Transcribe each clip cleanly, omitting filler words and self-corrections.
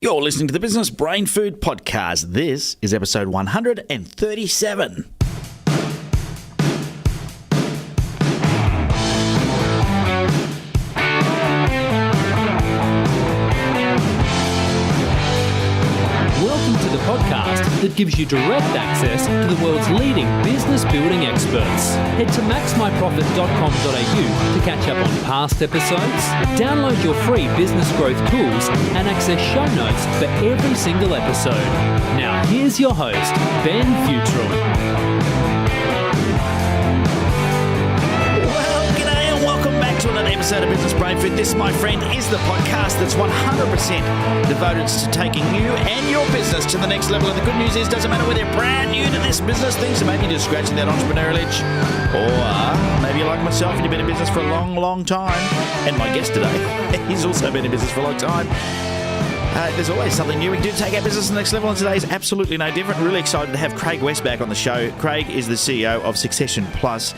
You're listening to the Business Brain Food Podcast. This is episode 137. Welcome to the podcast that gives you direct access to the world's leading business building experts. Head to maxmyprofit.com.au to catch up on past episodes, download your free business growth tools, and access show notes for every single episode. Now here's your host, Ben Futrell. To another episode of Business Brain Food. This, my friend, is the podcast that's 100% devoted to taking you and your business to the next level. And the good news is, doesn't matter whether you're brand new to this business thing, so maybe you're just scratching that entrepreneurial itch, or maybe you're like myself and you've been in business for a long, long time. And my guest today, he's also been in business for a long time. There's always something new we can do to take our business to the next level, and today is absolutely no different. Really excited to have Craig West back on the show. Craig is the CEO of Succession Plus,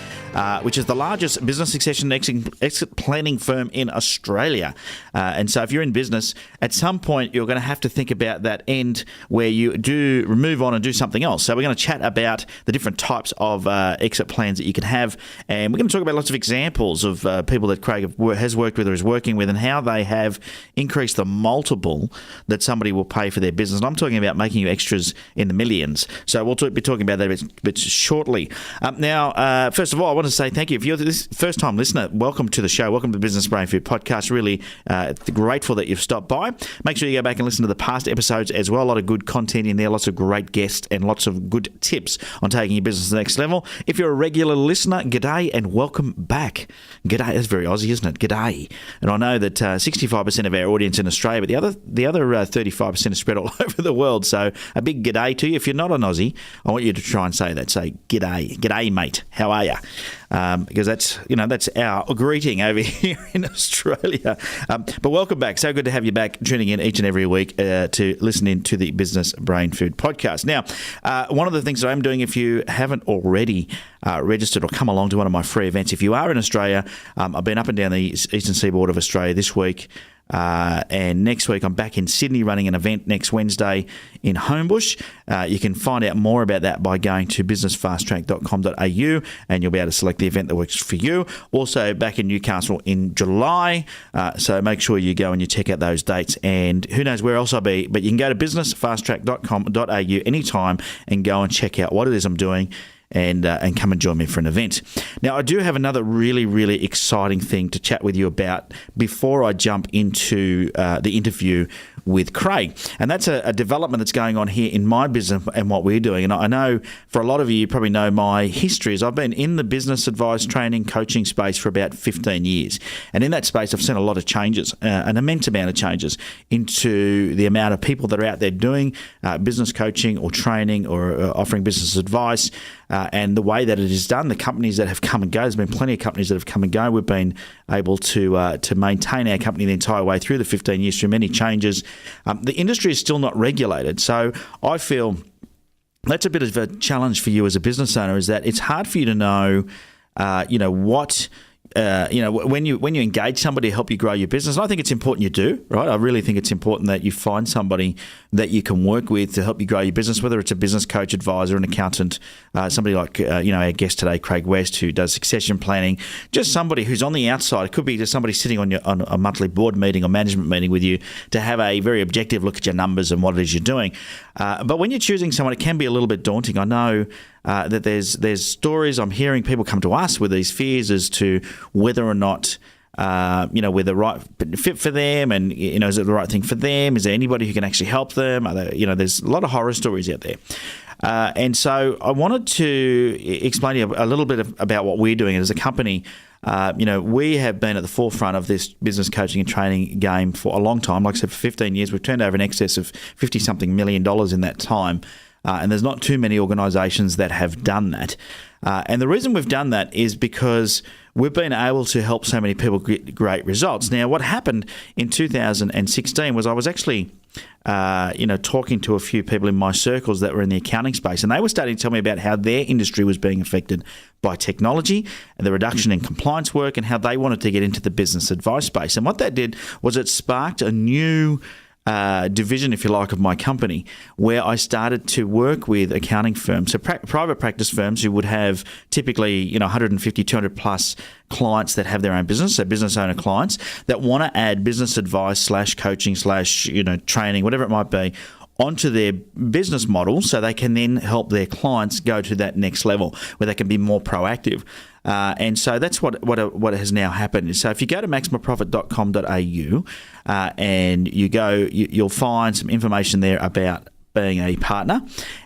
which is the largest business succession exit planning firm in Australia. And so if you're in business, at some point you're going to have to think about that end where you do move on and do something else. So we're going to chat about the different types of exit plans that you can have, and we're going to talk about lots of examples of people that Craig has worked with or is working with and how they have increased the multiple that somebody will pay for their business. And I'm talking about making you extras in the millions. So we'll be talking about that a bit shortly. Now, first of all, I want to say thank you. If you're this first-time listener, welcome to the show. Welcome to the Business Brain Food Podcast. Really grateful that you've stopped by. Make sure you go back and listen to the past episodes as well. A lot of good content in there, lots of great guests and lots of good tips on taking your business to the next level. If you're a regular listener, g'day and welcome back. G'day. That's very Aussie, isn't it? G'day. And I know that 65% of our audience in Australia, but the other 35% is spread all over the world. So a big g'day to you. If you're not an Aussie, I want you to try and say that. Say g'day. G'day, mate. How are you? Because that's our greeting over here in Australia. But welcome back. So good to have you back, tuning in each and every week to listen in to the Business Brain Food Podcast. Now, one of the things that I'm doing, if you haven't already registered or come along to one of my free events, if you are in Australia, I've been up and down the eastern seaboard of Australia this week. And next week I'm back in Sydney running an event next Wednesday in Homebush. You can find out more about that by going to businessfasttrack.com.au and you'll be able to select the event that works for you. Also back in Newcastle in July, so make sure you go and you check out those dates, and who knows where else I'll be, but you can go to businessfasttrack.com.au anytime and go and check out what it is I'm doing and come and join me for an event. Now, I do have another really, really exciting thing to chat with you about before I jump into the interview with Craig. And that's a development that's going on here in my business and what we're doing. And I know for a lot of you probably know my history is I've been in the business advice, training, coaching space for about 15 years. And in that space, I've seen a lot of changes, an immense amount of changes into the amount of people that are out there doing business coaching or training or offering business advice, and the way that it is done, the companies that have come and go. There's been plenty of companies that have come and go. We've been able to maintain our company the entire way through the 15 years through many changes. The industry is still not regulated, so I feel that's a bit of a challenge for you as a business owner. Is that it's hard for you to know, what. When you engage somebody to help you grow your business, and I think it's important you do, right? I really think it's important that you find somebody that you can work with to help you grow your business, whether it's a business coach, advisor, an accountant, somebody like, our guest today, Craig West, who does succession planning, just somebody who's on the outside. It could be just somebody sitting on a monthly board meeting or management meeting with you to have a very objective look at your numbers and what it is you're doing. But when you're choosing someone, it can be a little bit daunting. I know that there's stories I'm hearing, people come to us with these fears as to whether or not we're the right fit for them, and is it the right thing for them? Is there anybody who can actually help them? There's a lot of horror stories out there. And so I wanted to explain to you a little bit about what we're doing as a company. We have been at the forefront of this business coaching and training game for a long time. Like I said, for 15 years, we've turned over in excess of $50-something million in that time. And there's not too many organisations that have done that. And the reason we've done that is because we've been able to help so many people get great results. Now, what happened in 2016 was I was actually talking to a few people in my circles that were in the accounting space, and they were starting to tell me about how their industry was being affected by technology and the reduction in compliance work, and how they wanted to get into the business advice space. And what that did was it sparked a new division, if you like, of my company, where I started to work with accounting firms, so private practice firms who would have typically 150, 200 plus clients that have their own business, so business owner clients that want to add business advice / coaching / training, whatever it might be, onto their business model so they can then help their clients go to that next level where they can be more proactive. And so that's what has now happened. So if you go to maxmyprofit.com.au and you'll find some information there about being a partner,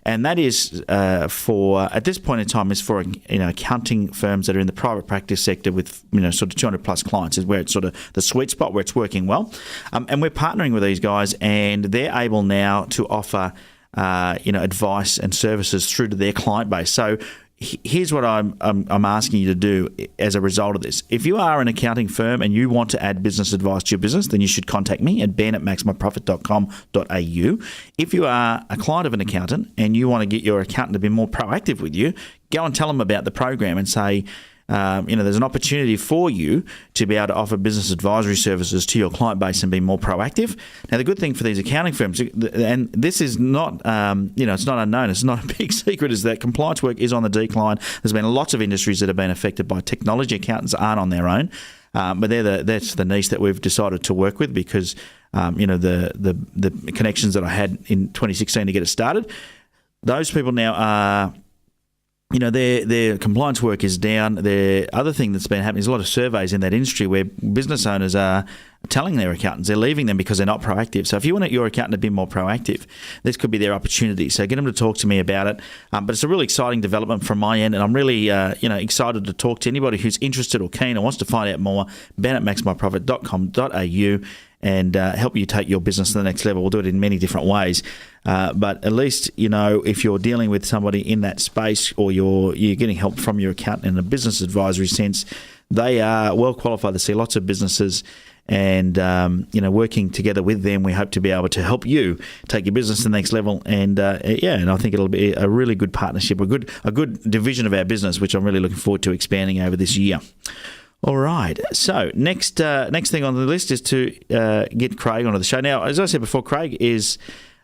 and that is at this point in time is for accounting firms that are in the private practice sector with sort of 200 plus clients is where it's sort of the sweet spot where it's working well, and we're partnering with these guys, and they're able now to offer advice and services through to their client base. So here's what I'm asking you to do as a result of this. If you are an accounting firm and you want to add business advice to your business, then you should contact me at ben@maxmyprofit.com.au. If you are a client of an accountant and you want to get your accountant to be more proactive with you, go and tell them about the program and say, there's an opportunity for you to be able to offer business advisory services to your client base and be more proactive. Now, the good thing for these accounting firms, and this is not, it's not unknown, it's not a big secret, is that compliance work is on the decline. There's been lots of industries that have been affected by technology. Accountants aren't on their own, but that's the niche that we've decided to work with because, the connections that I had in 2016 to get it started, those people now are... their compliance work is down. The other thing that's been happening is a lot of surveys in that industry where business owners are telling their accountants they're leaving them because they're not proactive. So if you want your accountant to be more proactive, this could be their opportunity. So get them to talk to me about it. But it's a really exciting development from my end, and I'm really excited to talk to anybody who's interested or keen or wants to find out more. ben@maxmyprofit.com.au and help you take your business to the next level. We'll do it in many different ways. But at least, if you're dealing with somebody in that space or you're getting help from your accountant in a business advisory sense, they are well qualified to see lots of businesses. And, working together with them, we hope to be able to help you take your business to the next level. And, and I think it'll be a really good partnership, a good division of our business, which I'm really looking forward to expanding over this year. All right. So next thing on the list is to get Craig onto the show. Now, as I said before, Craig is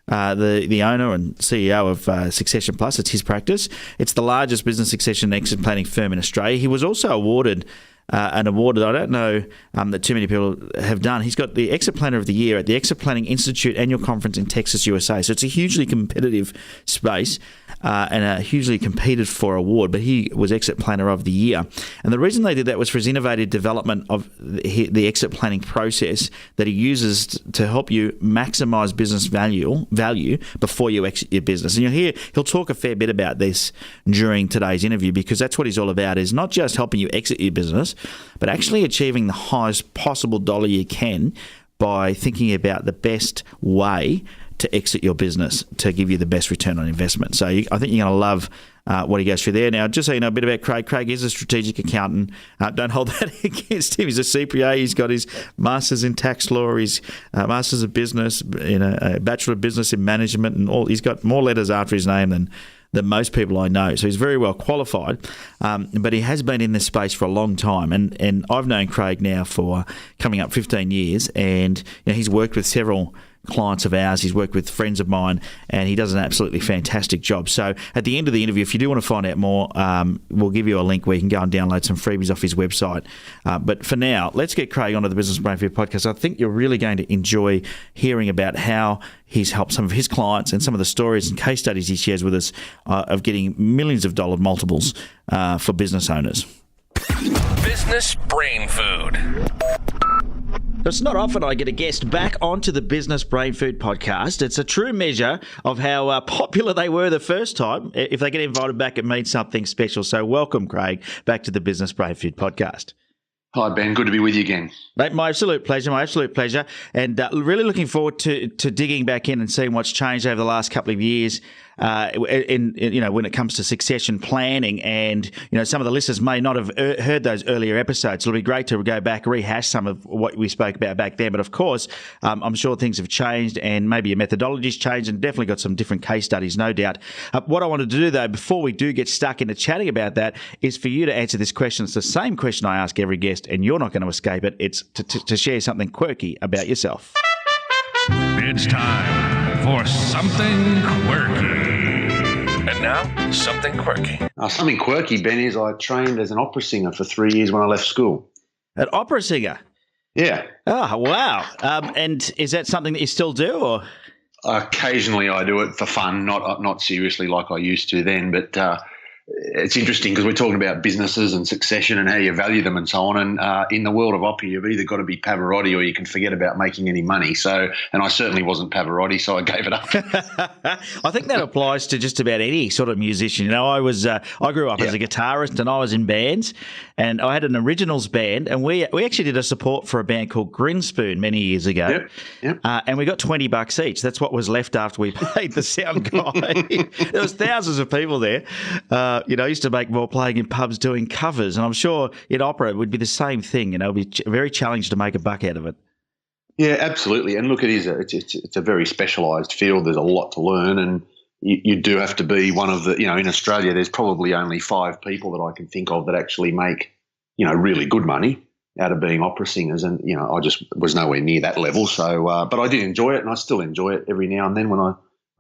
the owner and CEO of Succession Plus. It's his practice. It's the largest business succession and exit planning firm in Australia. He was also awarded an award that I don't know that too many people have done. He's got the Exit Planner of the Year at the Exit Planning Institute Annual Conference in Texas, USA. So it's a hugely competitive space and a hugely competed for award, but he was Exit Planner of the Year. And the reason they did that was for his innovative development of the exit planning process that he uses to help you maximise business value before you exit your business. And he'll talk a fair bit about this during today's interview, because that's what he's all about, is not just helping you exit your business, but actually achieving the highest possible dollar you can by thinking about the best way to exit your business to give you the best return on investment. So I think you're going to love what he goes through there. Now, just so you know a bit about Craig. Craig is a strategic accountant. Don't hold that against him. He's a CPA. He's got his Masters in Tax Law, his Masters of Business, a Bachelor of Business in Management, and all. He's got more letters after his name than most people I know. So he's very well qualified, but he has been in this space for a long time. And I've known Craig now for coming up 15 years, and he's worked with several clients of ours. He's worked with friends of mine, and he does an absolutely fantastic job. So at the end of the interview, if you do want to find out more, we'll give you a link where you can go and download some freebies off his website. But for now, let's get Craig onto the Business Brainfood podcast. I think you're really going to enjoy hearing about how he's helped some of his clients and some of the stories and case studies he shares with us of getting millions of dollar multiples for business owners. Business Brain Food. It's not often I get a guest back onto the Business Brain Food podcast. It's a true measure of how popular they were the first time. If they get invited back, it means something special. So welcome, Craig, back to the Business Brain Food podcast. Hi, Ben. Good to be with you again. Mate, my absolute pleasure. And really looking forward to digging back in and seeing what's changed over the last couple of years when it comes to succession planning. And, some of the listeners may not have heard those earlier episodes. It'll be great to go back, rehash some of what we spoke about back then. But of course, I'm sure things have changed, and maybe your methodology's changed, and definitely got some different case studies, no doubt. What I wanted to do, though, before we do get stuck into chatting about that, is for you to answer this question. It's the same question I ask every guest, and you're not going to escape it. It's to share something quirky about yourself. It's time for something quirky. And now, something quirky. Something quirky, Ben, is I trained as an opera singer for 3 years when I left school. An opera singer? Yeah. Oh, wow. And is that something that you still do, or? Occasionally I do it for fun, not seriously like I used to then, but it's interesting because we're talking about businesses and succession and how you value them and so on. And in the world of opera, you've either got to be Pavarotti or you can forget about making any money. And I certainly wasn't Pavarotti, so I gave it up. I think that applies to just about any sort of musician. You know, I grew up as a guitarist and I was in bands, and I had an originals band, and we actually did a support for a band called Grinspoon many years ago. Yep. And we got $20 each. That's what was left after we paid the sound guy. There was thousands of people there. I used to make more playing in pubs doing covers, and I'm sure in opera it would be the same thing. It'd be very challenging to make a buck out of it. Yeah, absolutely. And look, it's a very specialised field. There's a lot to learn, and you do have to be one of the, in Australia there's probably only 5 people that I can think of that actually make, really good money out of being opera singers. And, I just was nowhere near that level. So, but I did enjoy it, and I still enjoy it every now and then when I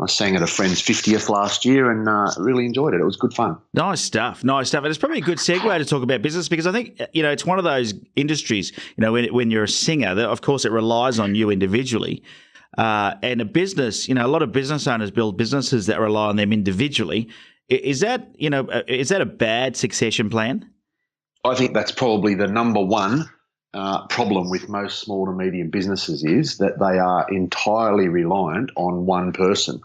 sang at a friend's 50th last year, and really enjoyed it. It was good fun. Nice stuff. And it's probably a good segue to talk about business, because I think, it's one of those industries, when you're a singer, that of course it relies on you individually. And a business, a lot of business owners build businesses that rely on them individually. Is that a bad succession plan? I think that's probably the number one problem with most small to medium businesses, is that they are entirely reliant on one person.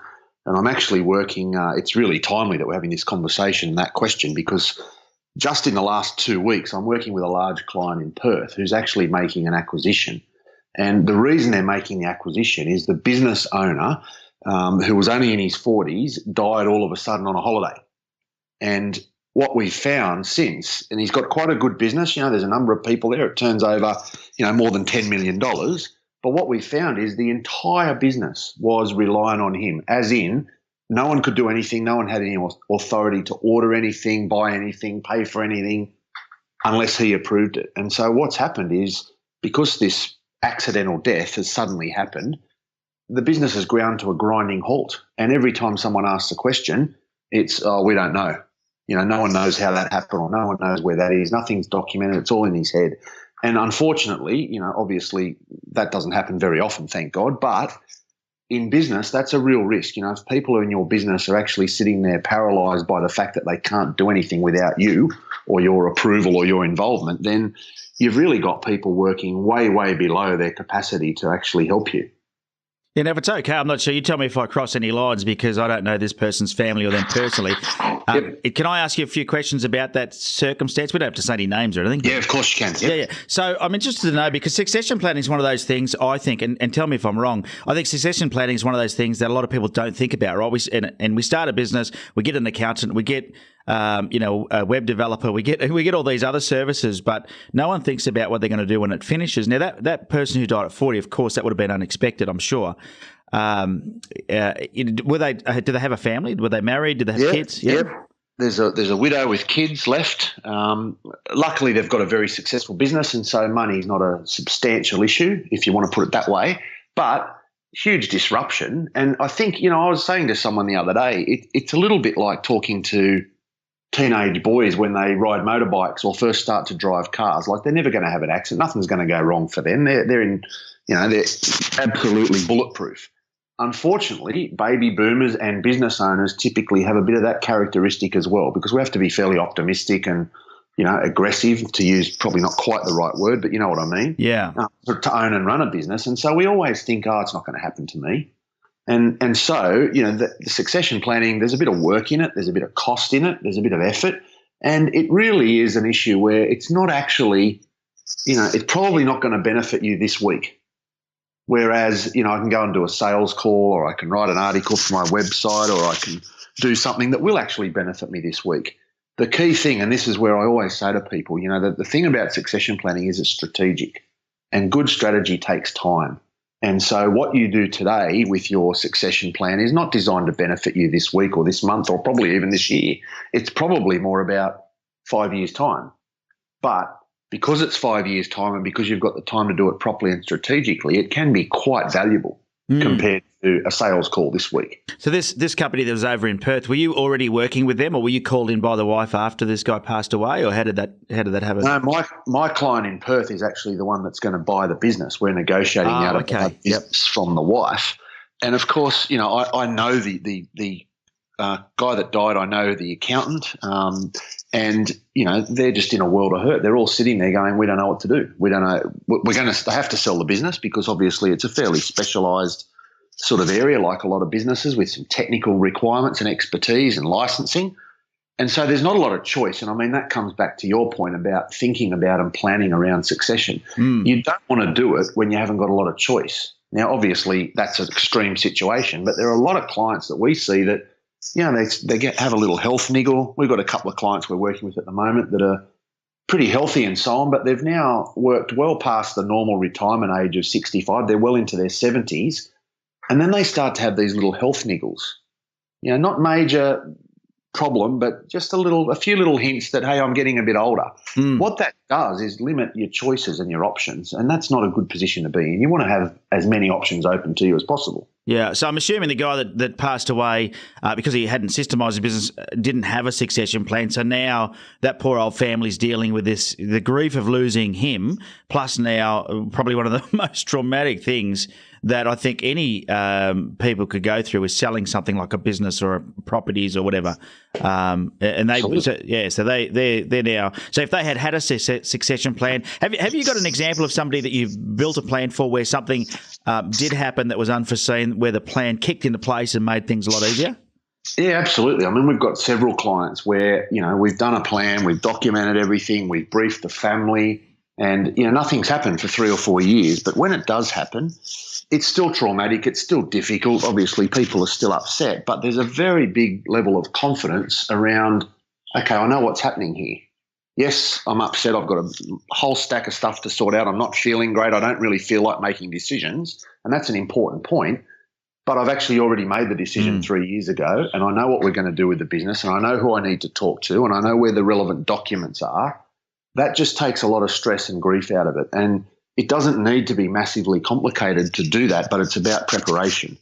And I'm actually working, it's really timely that we're having this conversation and that question, because just in the last 2 weeks, I'm working with a large client in Perth who's actually making an acquisition. And the reason they're making the acquisition is the business owner, who was only in his 40s, died all of a sudden on a holiday. And what we've found since, and he's got quite a good business, there's a number of people there, it turns over, more than $10 million. But what we found is the entire business was relying on him, as in no one could do anything, no one had any authority to order anything, buy anything, pay for anything, unless he approved it. And so what's happened is, because this accidental death has suddenly happened, the business has ground to a grinding halt. And every time someone asks a question, it's, we don't know. No one knows how that happened, or no one knows where that is. Nothing's documented. It's all in his head. And unfortunately, obviously that doesn't happen very often, thank God. But in business, that's a real risk. If people in your business are actually sitting there paralysed by the fact that they can't do anything without you or your approval or your involvement, then you've really got people working way, way below their capacity to actually help you. Yeah, if it's okay, I'm not sure. You tell me if I cross any lines, because I don't know this person's family or them personally. Can I ask you a few questions about that circumstance? We don't have to say any names or anything. Yeah, of course you can. Yep. Yeah. So I'm interested to know, because succession planning is one of those things, I think, and tell me if I'm wrong, I think succession planning is one of those things that a lot of people don't think about, right? We start a business, we get an accountant, we get a web developer, we get all these other services, but no one thinks about what they're going to do when it finishes. Now, that person who died at 40, of course, that would have been unexpected, I'm sure. Did they have a family? Were they married? Did they have kids? Yeah. There's a widow with kids left. Luckily, they've got a very successful business, and so money is not a substantial issue, if you want to put it that way. But huge disruption. And I think, I was saying to someone the other day, it's a little bit like talking to teenage boys when they ride motorbikes or first start to drive cars. Like, they're never going to have an accident. Nothing's going to go wrong for them. They're absolutely bulletproof. Unfortunately, baby boomers and business owners typically have a bit of that characteristic as well, because we have to be fairly optimistic and, aggressive, to use probably not quite the right word, but you know what I mean? Yeah. To own and run a business. And so we always think, it's not going to happen to me. And so, the succession planning, there's a bit of work in it, there's a bit of cost in it, there's a bit of effort, and it really is an issue where it's not actually, it's probably not going to benefit you this week. Whereas, I can go and do a sales call, or I can write an article for my website, or I can do something that will actually benefit me this week. The key thing, and this is where I always say to people, the thing about succession planning is it's strategic, and good strategy takes time. And so what you do today with your succession plan is not designed to benefit you this week or this month or probably even this year. It's probably more about 5 years' time. But because it's 5 years' time, and because you've got the time to do it properly and strategically, it can be quite valuable. compared to a sales call this week. So this company that was over in Perth, were you already working with them, or were you called in by the wife after this guy passed away, or how did that happen? No, my client in Perth is actually the one that's going to buy the business. We're negotiating out of the business from the wife, and of course, I know the guy that died. I know the accountant, and they're just in a world of hurt. They're all sitting there going, "We don't know what to do. We don't know. They have to sell the business because obviously it's a fairly specialised sort of area, like a lot of businesses, with some technical requirements and expertise and licensing. And so there's not a lot of choice. And I mean, that comes back to your point about thinking about and planning around succession. You don't want to do it when you haven't got a lot of choice. Now, obviously, that's an extreme situation, but there are a lot of clients that we see that, they have a little health niggle. We've got a couple of clients we're working with at the moment that are pretty healthy and so on, but they've now worked well past the normal retirement age of 65. They're well into their 70s. And then they start to have these little health niggles, not major problem, but just a few little hints that, hey, I'm getting a bit older. What that does is limit your choices and your options, and that's not a good position to be in. You want to have as many options open to you as possible. Yeah, so I'm assuming the guy that passed away because he hadn't systemised his business didn't have a succession plan. So now that poor old family's dealing with the grief of losing him, plus now probably one of the most traumatic things that I think any people could go through is selling something like a business or properties or whatever. And they're now. So if they had a succession plan, have you got an example of somebody that you've built a plan for where something did happen that was unforeseen, where the plan kicked into place and made things a lot easier? Yeah, absolutely. I mean, we've got several clients where, we've done a plan, we've documented everything, we've briefed the family, and, nothing's happened for 3 or 4 years. But when it does happen, it's still traumatic, it's still difficult. Obviously, people are still upset, but there's a very big level of confidence around, okay, I know what's happening here. Yes, I'm upset. I've got a whole stack of stuff to sort out. I'm not feeling great. I don't really feel like making decisions, and that's an important point. But I've actually already made the decision 3 years ago, and I know what we're going to do with the business, and I know who I need to talk to, and I know where the relevant documents are. That just takes a lot of stress and grief out of it. And it doesn't need to be massively complicated to do that, but it's about preparation.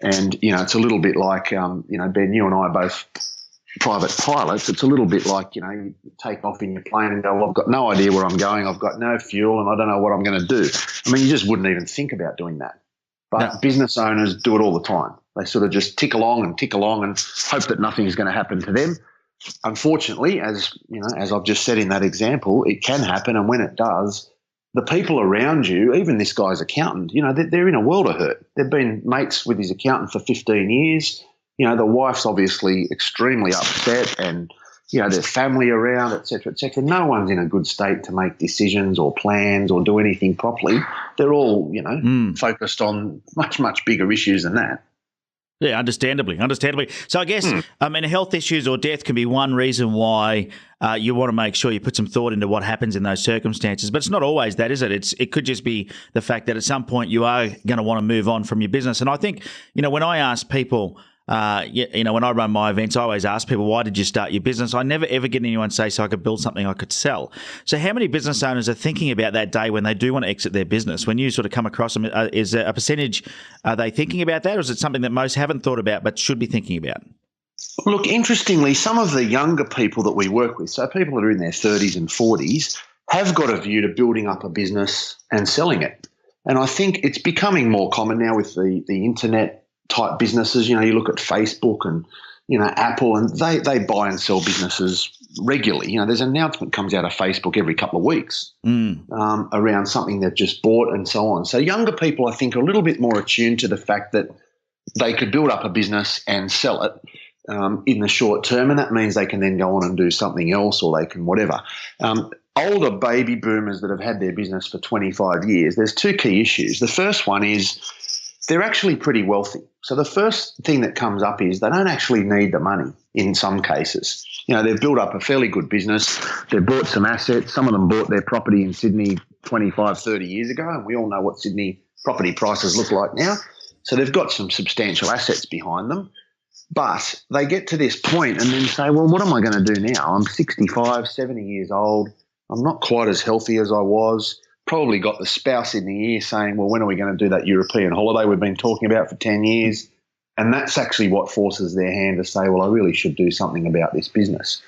And, it's a little bit like, Ben, you and I are both private pilots. It's a little bit like, you take off in your plane and go, well, I've got no idea where I'm going. I've got no fuel and I don't know what I'm going to do. I mean, you just wouldn't even think about doing that. But business owners do it all the time. They sort of just tick along and hope that nothing's going to happen to them. Unfortunately, as I've just said in that example, it can happen. And when it does, the people around you, even this guy's accountant, they're in a world of hurt. They've been mates with his accountant for 15 years. The wife's obviously extremely upset and, their family around, et cetera, et cetera. No one's in a good state to make decisions or plans or do anything properly. They're all, focused on much, much bigger issues than that. Yeah, understandably. So I guess, health issues or death can be one reason why you want to make sure you put some thought into what happens in those circumstances. But it's not always that, is it? It could just be the fact that at some point you are going to want to move on from your business. And I think, when I ask people, when I run my events, I always ask people, why did you start your business? I never ever get anyone say, so I could build something I could sell. So how many business owners are thinking about that day when they do want to exit their business? When you sort of come across them, is a percentage, are they thinking about that, or is it something that most haven't thought about but should be thinking about? Look, interestingly, some of the younger people that we work with, so people that are in their 30s and 40s, have got a view to building up a business and selling it. And I think it's becoming more common now with the internet type businesses. You look at Facebook and, Apple, and they buy and sell businesses regularly. There's an announcement comes out of Facebook every couple of weeks around something they've just bought and so on. So younger people, I think, are a little bit more attuned to the fact that they could build up a business and sell it in the short term, and that means they can then go on and do something else, or they can whatever. Older baby boomers that have had their business for 25 years, there's two key issues. The first one is they're actually pretty wealthy. So the first thing that comes up is they don't actually need the money in some cases. They've built up a fairly good business. They've bought some assets. Some of them bought their property in Sydney 25, 30 years ago, and we all know what Sydney property prices look like now. So they've got some substantial assets behind them. But they get to this point and then say, well, what am I going to do now? I'm 65, 70 years old. I'm not quite as healthy as I was. probably got the spouse in the ear saying, well, when are we going to do that European holiday we've been talking about for 10 years? And that's actually what forces their hand to say, well, I really should do something about this business.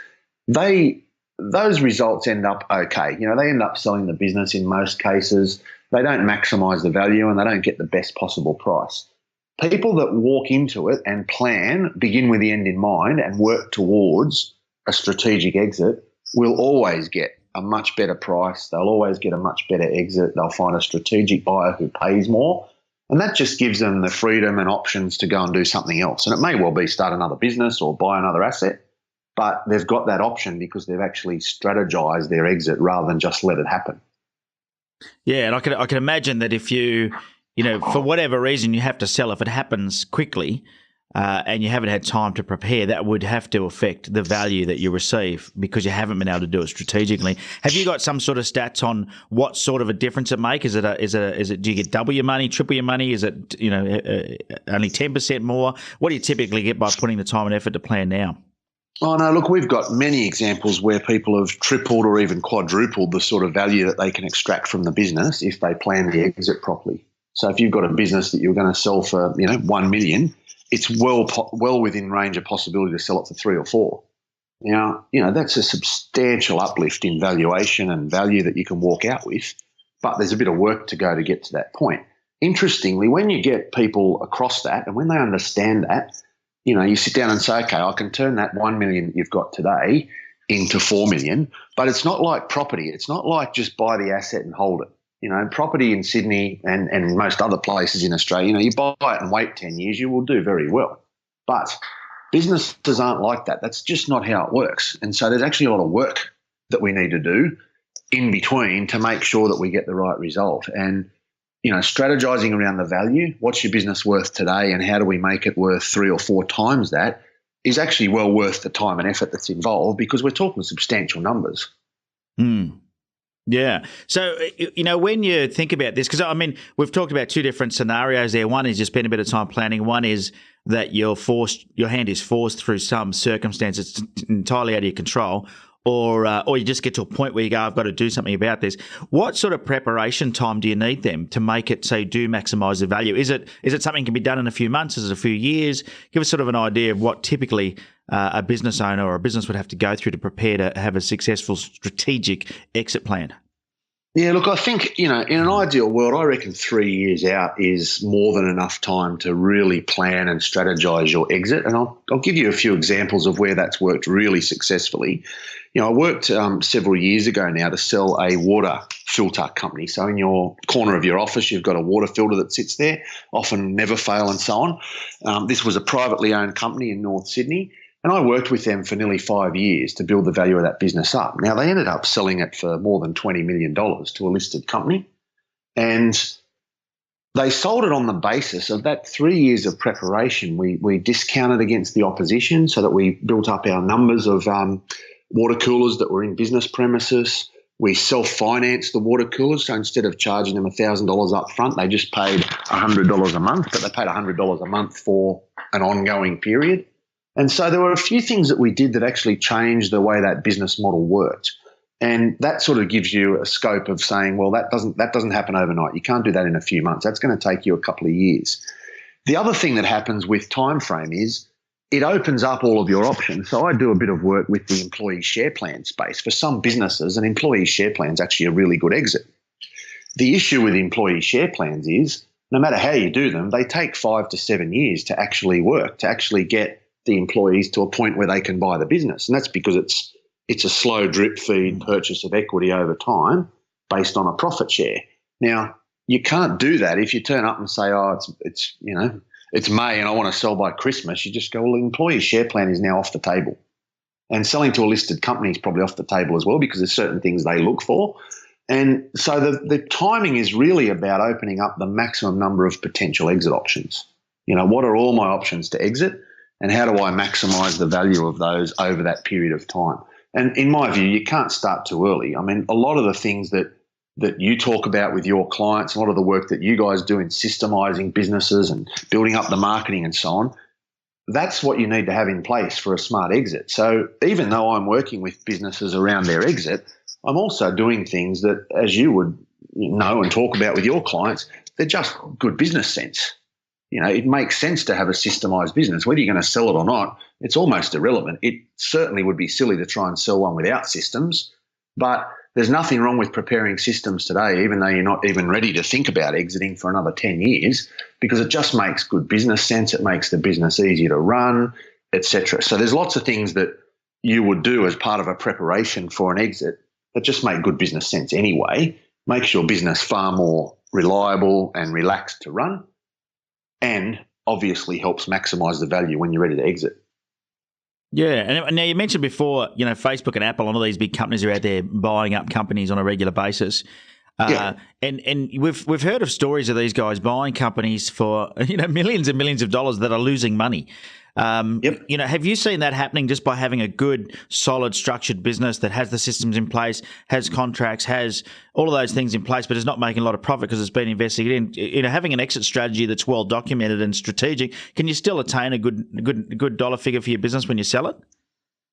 Those results end up okay. They end up selling the business in most cases. They don't maximise the value and they don't get the best possible price. People that walk into it and plan, begin with the end in mind and work towards a strategic exit will always get a much better price. They'll always get a much better exit. They'll find a strategic buyer who pays more. And that just gives them the freedom and options to go and do something else. And it may well be start another business or buy another asset, but they've got that option because they've actually strategized their exit rather than just let it happen. Yeah, and I can imagine that if you for whatever reason you have to sell, if it happens quickly and you haven't had time to prepare, that would have to affect the value that you receive because you haven't been able to do it strategically. Have you got some sort of stats on what sort of a difference it makes? Is it do you get double your money, triple your money? Is it only 10% more? What do you typically get by putting the time and effort to plan now? Oh, no, look, we've got many examples where people have tripled or even quadrupled the sort of value that they can extract from the business if they plan the exit properly. So if you've got a business that you're going to sell for, 1 million, it's well within range of possibility to sell it for 3 or 4. Now, that's a substantial uplift in valuation and value that you can walk out with, but there's a bit of work to go to get to that point. Interestingly, when you get people across that and when they understand that, you sit down and say, okay, I can turn that 1 million that you've got today into 4 million, but it's not like property. It's not like just buy the asset and hold it. Property in Sydney and most other places in Australia, you buy it and wait 10 years, you will do very well. But businesses aren't like that. That's just not how it works. And so there's actually a lot of work that we need to do in between to make sure that we get the right result. And strategizing around the value, what's your business worth today and how do we make it worth 3 or 4 times that is actually well worth the time and effort that's involved because we're talking substantial numbers. Yeah. So, when you think about this, because we've talked about 2 different scenarios there. One is you spend a bit of time planning. One is that your hand is forced through some circumstance. It's entirely out of your control. Or you just get to a point where you go, I've got to do something about this. What sort of preparation time do you need them to make it, say, do maximise the value? Is it something that can be done in a few months? Is it a few years? Give us sort of an idea of what typically a business owner or a business would have to go through to prepare to have a successful strategic exit plan. Yeah, look, I think, in an ideal world, I reckon 3 years out is more than enough time to really plan and strategize your exit. And I'll give you a few examples of where that's worked really successfully. I worked several years ago now to sell a water filter company. So in your corner of your office, you've got a water filter that sits there, often never fail and so on. This was a privately owned company in North Sydney. And I worked with them for nearly 5 years to build the value of that business up. Now, they ended up selling it for more than $20 million to a listed company. And they sold it on the basis of that 3 years of preparation. We discounted against the opposition so that we built up our numbers of water coolers that were in business premises. We self-financed the water coolers. So instead of charging them $1,000 up front, they just paid $100 a month, but they paid $100 a month for an ongoing period. And so there were a few things that we did that actually changed the way that business model worked. And that sort of gives you a scope of saying, well, that doesn't happen overnight. You can't do that in a few months. That's going to take you a couple of years. The other thing that happens with time frame is it opens up all of your options. So I do a bit of work with the employee share plan space. For some businesses, an employee share plan is actually a really good exit. The issue with employee share plans is no matter how you do them, they take 5 to 7 years to actually work, to actually get the employees to a point where they can buy the business. And that's because it's a slow drip feed purchase of equity over time based on a profit share. Now, you can't do that if you turn up and say, oh, it's May and I want to sell by Christmas. You just go, well, the employee share plan is now off the table. And selling to a listed company is probably off the table as well because there's certain things they look for. And so the timing is really about opening up the maximum number of potential exit options. What are all my options to exit? And how do I maximise the value of those over that period of time? And in my view, you can't start too early. A lot of the things that you talk about with your clients, a lot of the work that you guys do in systemising businesses and building up the marketing and so on, that's what you need to have in place for a smart exit. So even though I'm working with businesses around their exit, I'm also doing things that, as you would know and talk about with your clients, they're just good business sense. It makes sense to have a systemized business. Whether you're going to sell it or not, it's almost irrelevant. It certainly would be silly to try and sell one without systems, but there's nothing wrong with preparing systems today, even though you're not even ready to think about exiting for another 10 years, because it just makes good business sense. It makes the business easier to run, etc. So there's lots of things that you would do as part of a preparation for an exit that just make good business sense anyway, makes your business far more reliable and relaxed to run, and obviously helps maximize the value when you're ready to exit. Yeah, and now you mentioned before, Facebook and Apple and all these big companies are out there buying up companies on a regular basis. And we've heard of stories of these guys buying companies for millions and millions of dollars that are losing money. Have you seen that happening just by having a good, solid, structured business that has the systems in place, has contracts, has all of those things in place, but is not making a lot of profit because it's been invested in? Having an exit strategy that's well documented and strategic, can you still attain a good dollar figure for your business when you sell it?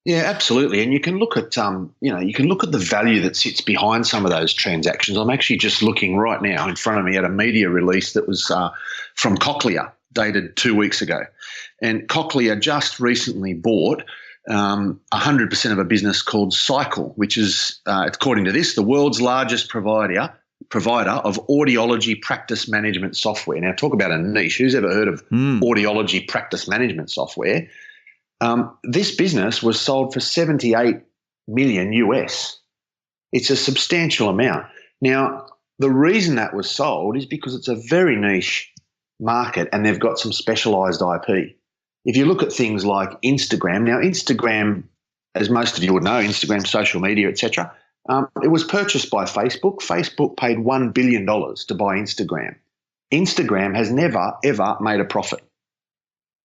Yeah, absolutely. And you can look at the value that sits behind some of those transactions. I'm actually just looking right now in front of me at a media release that was from Cochlear, dated 2 weeks ago. And Cochlear just recently bought 100% of a business called Cycle, which is, according to this, the world's largest provider of audiology practice management software. Now, talk about a niche. Who's ever heard of audiology practice management software? This business was sold for $78 million US. It's a substantial amount. Now, the reason that was sold is because it's a very niche market and they've got some specialized IP. If you look at things like Instagram, now Instagram, as most of you would know, Instagram, social media, etc., it was purchased by Facebook. Facebook paid $1 billion to buy Instagram. Instagram has never, ever made a profit.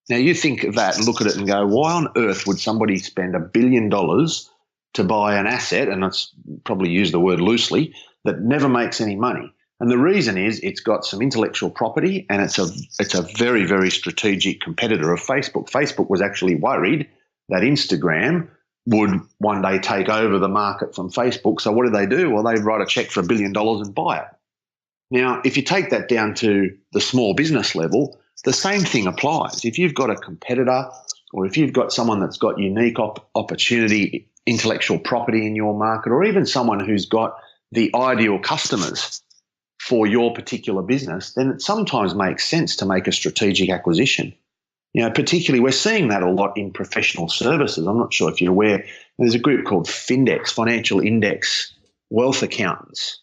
Now, you think of that and look at it and go, why on earth would somebody spend $1 billion to buy an asset, and let's probably use the word loosely, that never makes any money? And the reason is it's got some intellectual property and it's a very, very strategic competitor of Facebook. Facebook was actually worried that Instagram would one day take over the market from Facebook. So what do? Well, they write a check for $1 billion and buy it. Now, if you take that down to the small business level, the same thing applies. If you've got a competitor or if you've got someone that's got unique opportunity, intellectual property in your market, or even someone who's got the ideal customers for your particular business, then it sometimes makes sense to make a strategic acquisition. Particularly we're seeing that a lot in professional services. I'm not sure if you're aware, there's a group called Findex, Financial Index Wealth Accountants.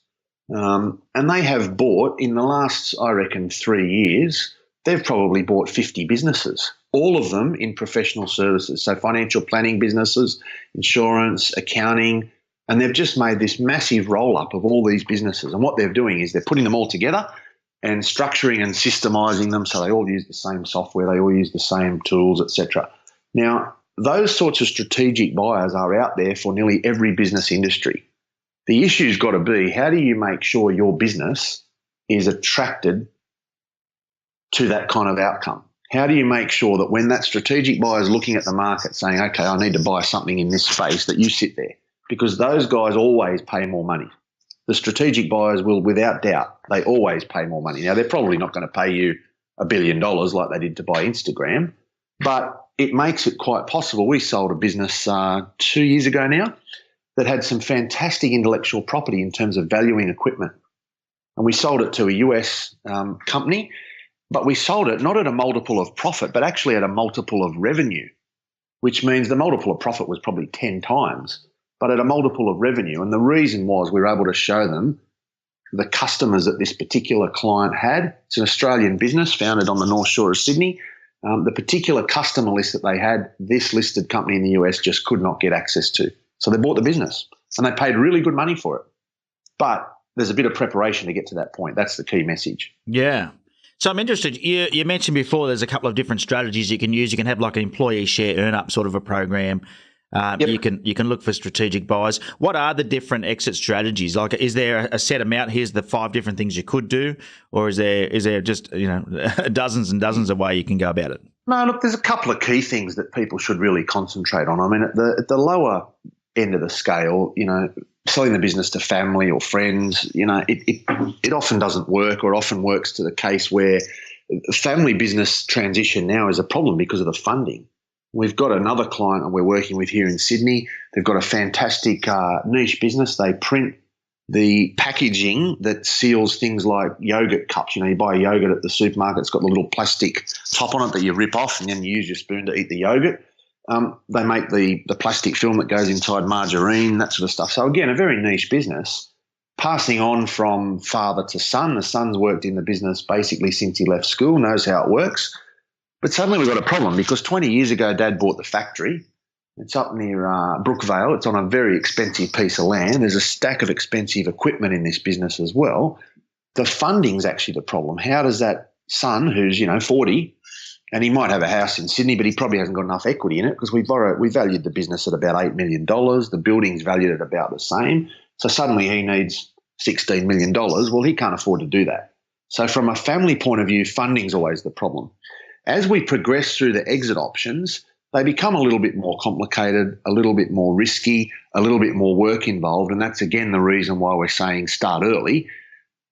And they have bought, in the last, I reckon, 3 years, they've probably bought 50 businesses, all of them in professional services. So financial planning businesses, insurance, accounting, and they've just made this massive roll-up of all these businesses. And what they're doing is they're putting them all together and structuring and systemizing them so they all use the same software, they all use the same tools, etc. Now, those sorts of strategic buyers are out there for nearly every business industry. The issue's got to be, how do you make sure your business is attracted to that kind of outcome? How do you make sure that when that strategic buyer is looking at the market saying, okay, I need to buy something in this space, that you sit there? Because those guys always pay more money. The strategic buyers will, without doubt, they always pay more money. Now, they're probably not going to pay you $1 billion like they did to buy Instagram, but it makes it quite possible. We sold a business 2 years ago now that had some fantastic intellectual property in terms of valuing equipment. And we sold it to a US company, but we sold it not at a multiple of profit, but actually at a multiple of revenue, which means the multiple of profit was probably 10 times. But at a multiple of revenue. And the reason was we were able to show them the customers that this particular client had. It's an Australian business founded on the North Shore of Sydney. The particular customer list that they had, this listed company in the US just could not get access to. So they bought the business and they paid really good money for it. But there's a bit of preparation to get to that point. That's the key message. Yeah. So I'm interested, you mentioned before there's a couple of different strategies you can use. You can have like an employee share earn up sort of a program. Yep. You can look for strategic buyers. What are the different exit strategies? Like, is there a set amount? Here's the 5 different things you could do, or is there just dozens and dozens of ways you can go about it? No, look, there's a couple of key things that people should really concentrate on. I mean, at the lower end of the scale, selling the business to family or friends, it often doesn't work, or often works to the case where family business transition now is a problem because of the funding. We've got another client that we're working with here in Sydney. They've got a fantastic niche business. They print the packaging that seals things like yogurt cups. You buy a yogurt at the supermarket, it's got the little plastic top on it that you rip off and then you use your spoon to eat the yogurt. They make the plastic film that goes inside margarine, that sort of stuff. So again, a very niche business, passing on from father to son. The son's worked in the business basically since he left school, knows how it works. But suddenly we've got a problem because 20 years ago, Dad bought the factory. It's up near Brookvale. It's on a very expensive piece of land. There's a stack of expensive equipment in this business as well. The funding's actually the problem. How does that son, who's 40, and he might have a house in Sydney, but he probably hasn't got enough equity in it because we valued the business at about $8 million. The building's valued at about the same. So suddenly he needs $16 million. Well, he can't afford to do that. So from a family point of view, funding's always the problem. As we progress through the exit options, they become a little bit more complicated, a little bit more risky, a little bit more work involved. And that's, again, the reason why we're saying start early.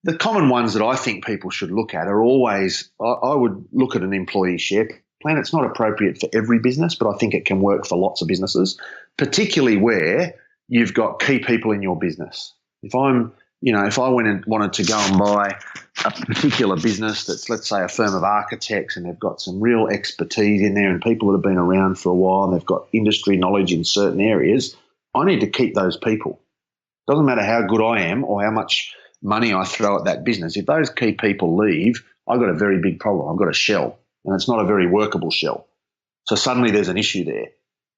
The common ones that I think people should look at are always, I would look at an employee share plan. It's not appropriate for every business, but I think it can work for lots of businesses, particularly where you've got key people in your business. If I went and wanted to go and buy a particular business that's, let's say, a firm of architects, and they've got some real expertise in there and people that have been around for a while and they've got industry knowledge in certain areas, I need to keep those people. Doesn't matter how good I am or how much money I throw at that business. If those key people leave, I've got a very big problem. I've got a shell, and it's not a very workable shell. So suddenly there's an issue there.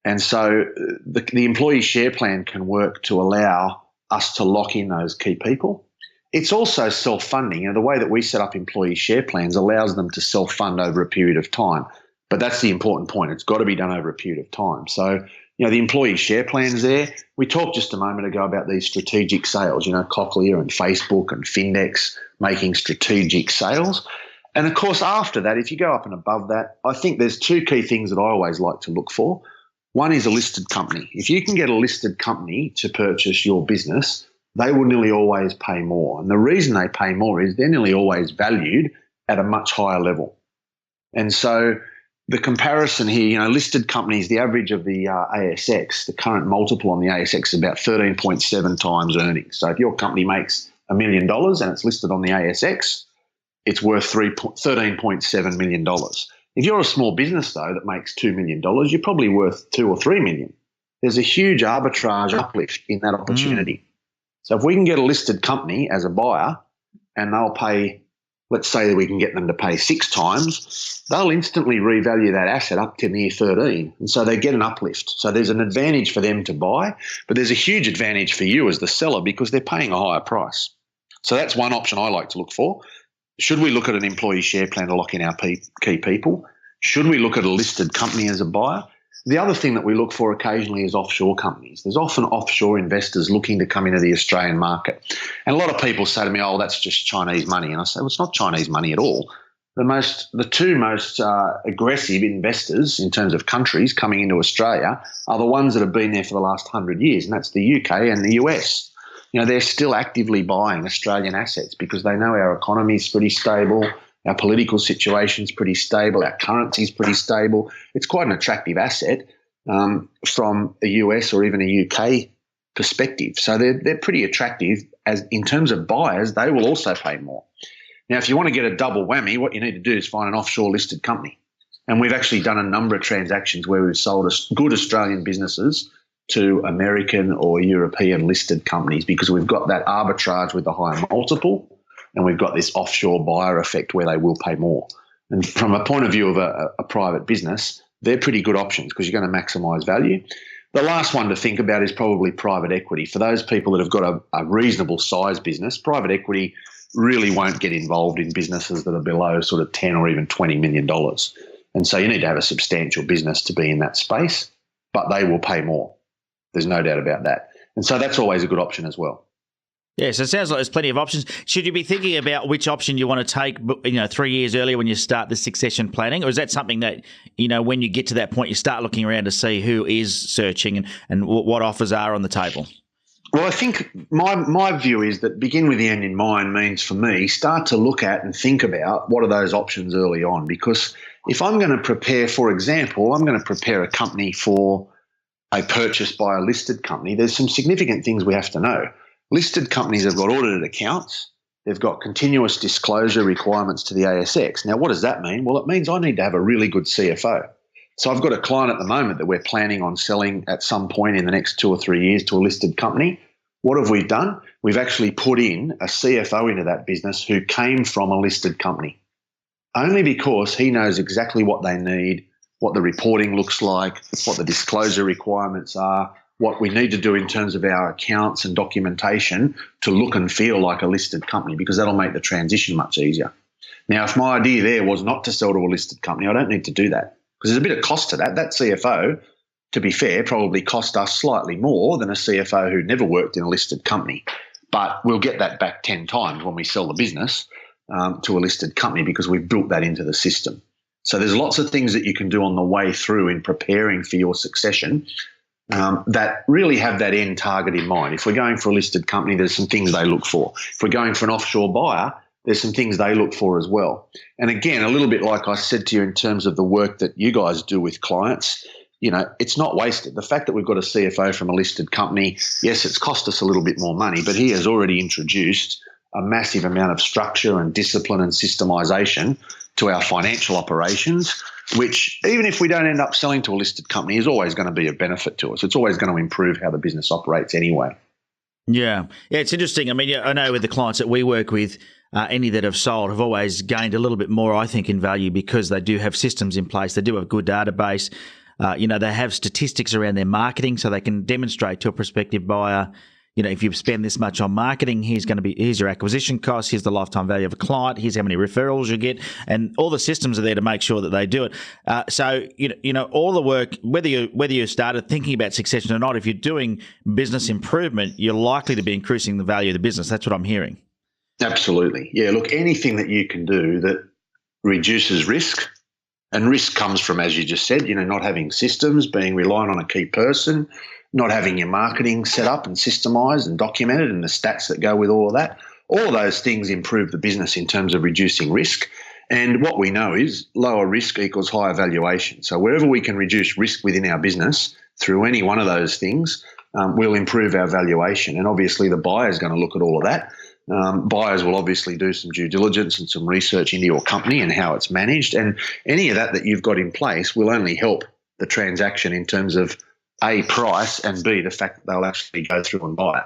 And so the employee share plan can work to allow us to lock in those key people. It's also self-funding. The way that we set up employee share plans allows them to self-fund over a period of time. But that's the important point. It's got to be done over a period of time. So, the employee share plans there. We talked just a moment ago about these strategic sales, Cochlear and Facebook and Findex making strategic sales. And, of course, after that, if you go up and above that, I think there's two key things that I always like to look for. One is a listed company. If you can get a listed company to purchase your business, they will nearly always pay more. And the reason they pay more is they're nearly always valued at a much higher level. And so the comparison here, listed companies, the average of the ASX, the current multiple on the ASX is about 13.7 times earnings. So if your company makes $1 million and it's listed on the ASX, it's worth $13.7 million. If you're a small business, though, that makes $2 million, you're probably worth $2 or $3 million. There's a huge arbitrage uplift in that opportunity. So if we can get a listed company as a buyer and they'll pay, let's say that we can get them to pay 6 times, they'll instantly revalue that asset up to near 13. And so they get an uplift. So there's an advantage for them to buy, but there's a huge advantage for you as the seller because they're paying a higher price. So that's one option I like to look for. Should we look at an employee share plan to lock in our key people? Should we look at a listed company as a buyer? The other thing that we look for occasionally is offshore companies. There's often offshore investors looking to come into the Australian market. And a lot of people say to me, oh, that's just Chinese money. And I say, well, it's not Chinese money at all. The two most aggressive investors in terms of countries coming into Australia are the ones that have been there for the last 100 years, and that's the UK and the US. They're still actively buying Australian assets because they know our economy is pretty stable, our political situation is pretty stable, our currency is pretty stable. It's quite an attractive asset from a US or even a UK perspective. So they're pretty attractive as in terms of buyers. They will also pay more. Now, if you want to get a double whammy, what you need to do is find an offshore listed company. And we've actually done a number of transactions where we've sold good Australian businesses to American or European listed companies because we've got that arbitrage with the higher multiple and we've got this offshore buyer effect where they will pay more. And from a point of view of a private business, they're pretty good options because you're going to maximise value. The last one to think about is probably private equity. For those people that have got a reasonable size business, private equity really won't get involved in businesses that are below sort of 10 or even $20 million. And so you need to have a substantial business to be in that space, but they will pay more. There's no doubt about that. And so that's always a good option as well. Yeah, so it sounds like there's plenty of options. Should you be thinking about which option you want to take, 3 years earlier when you start the succession planning? Or is that something that, when you get to that point, you start looking around to see who is searching and what offers are on the table? Well, I think my view is that begin with the end in mind means, for me, start to look at and think about what are those options early on. Because if I'm going to prepare, for example, I'm going to prepare a company for a purchase by a listed company, there's some significant things we have to know. Listed companies have got audited accounts. They've got continuous disclosure requirements to the ASX. Now, what does that mean? Well, it means I need to have a really good CFO. So I've got a client at the moment that we're planning on selling at some point in the next 2 or 3 years to a listed company. What have we done? We've actually put in a CFO into that business who came from a listed company, only because he knows exactly what they need, what the reporting looks like, what the disclosure requirements are, what we need to do in terms of our accounts and documentation to look and feel like a listed company, because that'll make the transition much easier. Now, if my idea there was not to sell to a listed company, I don't need to do that, because there's a bit of cost to that. That CFO, to be fair, probably cost us slightly more than a CFO who never worked in a listed company. But we'll get that back 10 times when we sell the business to a listed company, because we've built that into the system. So there's lots of things that you can do on the way through in preparing for your succession that really have that end target in mind. If we're going for a listed company, there's some things they look for. If we're going for an offshore buyer, there's some things they look for as well. And again, a little bit like I said to you in terms of the work that you guys do with clients, it's not wasted. The fact that we've got a CFO from a listed company, yes, it's cost us a little bit more money, but he has already introduced a massive amount of structure and discipline and systemization to our financial operations, which, even if we don't end up selling to a listed company, is always going to be a benefit to us. It's always going to improve how the business operates anyway. Yeah, it's interesting. I mean, I know with the clients that we work with, any that have sold have always gained a little bit more, I think, in value, because they do have systems in place. They do have a good database. They have statistics around their marketing, so they can demonstrate to a prospective buyer, if you spend this much on marketing, here's your acquisition cost, here's the lifetime value of a client, here's how many referrals you get, and all the systems are there to make sure that they do it. So all the work, whether you started thinking about succession or not, if you're doing business improvement, you're likely to be increasing the value of the business. That's what I'm hearing. Absolutely. Yeah, look, anything that you can do that reduces risk, and risk comes from, as you just said, not having systems, being reliant on a key person, not having your marketing set up and systemized and documented, and the stats that go with all of that. All of those things improve the business in terms of reducing risk. And what we know is lower risk equals higher valuation. So wherever we can reduce risk within our business through any one of those things, we'll improve our valuation. And obviously the buyer is going to look at all of that. Buyers will obviously do some due diligence and some research into your company and how it's managed. And any of that you've got in place will only help the transaction in terms of A, price, and B, the fact that they'll actually go through and buy it.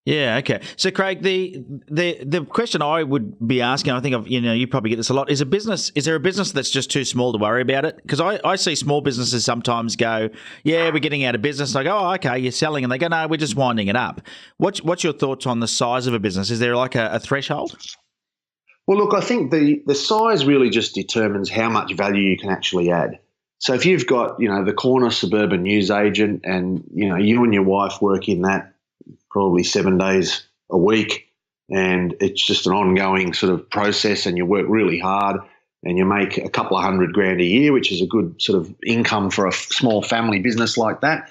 Yeah, okay. So, Craig, the question I would be asking, I think you probably get this a lot, is there a business that's just too small to worry about it? Because I see small businesses sometimes go, yeah, we're getting out of business. I go, oh, okay, you're selling. And they go, no, we're just winding it up. What's your thoughts on the size of a business? Is there like a threshold? Well, look, I think the size really just determines how much value you can actually add. So if you've got, the corner suburban news agent and, you and your wife work in that probably 7 days a week, and it's just an ongoing sort of process, and you work really hard and you make a couple of $100,000 a year, which is a good sort of income for a small family business like that.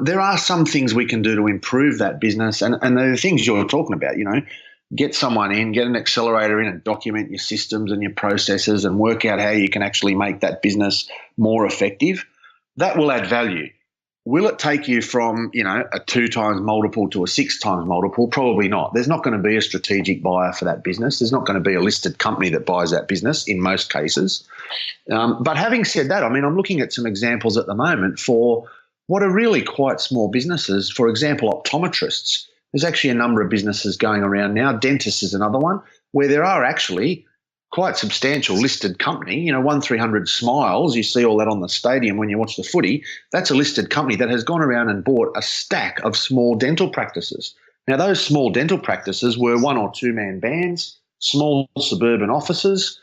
There are some things we can do to improve that business. And the things you're talking about, get someone in, get an accelerator in and document your systems and your processes and work out how you can actually make that business more effective. That will add value. Will it take you from, a 2 times multiple to a 6 times multiple? Probably not. There's not going to be a strategic buyer for that business. There's not going to be a listed company that buys that business in most cases. But having said that, I'm looking at some examples at the moment for what are really quite small businesses. For example, optometrists. There's actually a number of businesses going around now. Dentists is another one, where there are actually quite substantial listed company, 1300 Smiles, you see all that on the stadium when you watch the footy. That's a listed company that has gone around and bought a stack of small dental practices. Now, those small dental practices were 1 or 2 man bands, small suburban offices.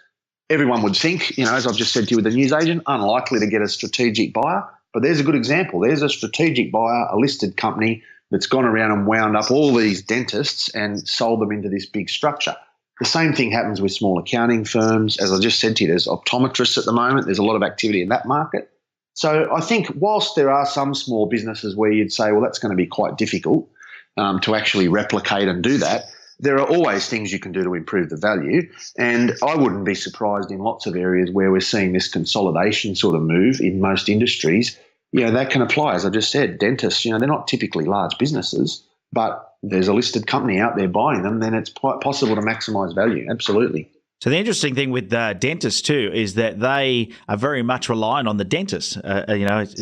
Everyone would think, as I've just said to you with the news agent, unlikely to get a strategic buyer. But there's a good example. There's a strategic buyer, a listed company that's gone around and wound up all these dentists and sold them into this big structure. The same thing happens with small accounting firms. As I just said to you, there's optometrists at the moment. There's a lot of activity in that market. So I think whilst there are some small businesses where you'd say, well, that's going to be quite difficult, to actually replicate and do that, there are always things you can do to improve the value. And I wouldn't be surprised in lots of areas where we're seeing this consolidation sort of move in most industries. That can apply. As I just said, dentists, they're not typically large businesses, but there's a listed company out there buying them, then it's quite possible to maximise value. Absolutely. So the interesting thing with dentists too is that they are very much reliant on the dentist.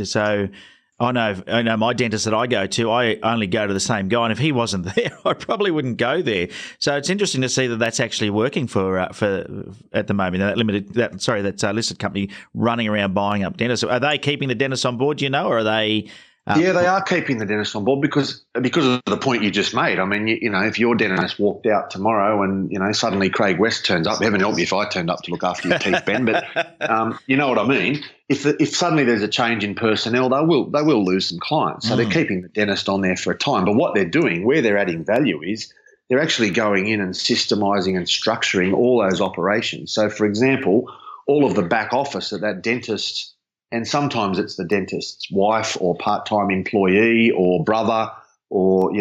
So I know my dentist that I go to, I only go to the same guy, and if he wasn't there, I probably wouldn't go there. So it's interesting to see that that's actually working for at the moment. That listed company running around buying up dentists. Are they keeping the dentists on board? Or are they? Yeah, they are keeping the dentist on board because of the point you just made. I mean, if your dentist walked out tomorrow and, suddenly Craig West turns up, heaven help me if I turned up to look after your teeth, Ben, but you know what I mean? If suddenly there's a change in personnel, they will lose some clients. So they're keeping the dentist on there for a time. But what they're doing, where they're adding value is they're actually going in and systemizing and structuring all those operations. So, for example, all of the back office that dentist, and sometimes it's the dentist's wife or part-time employee or brother or,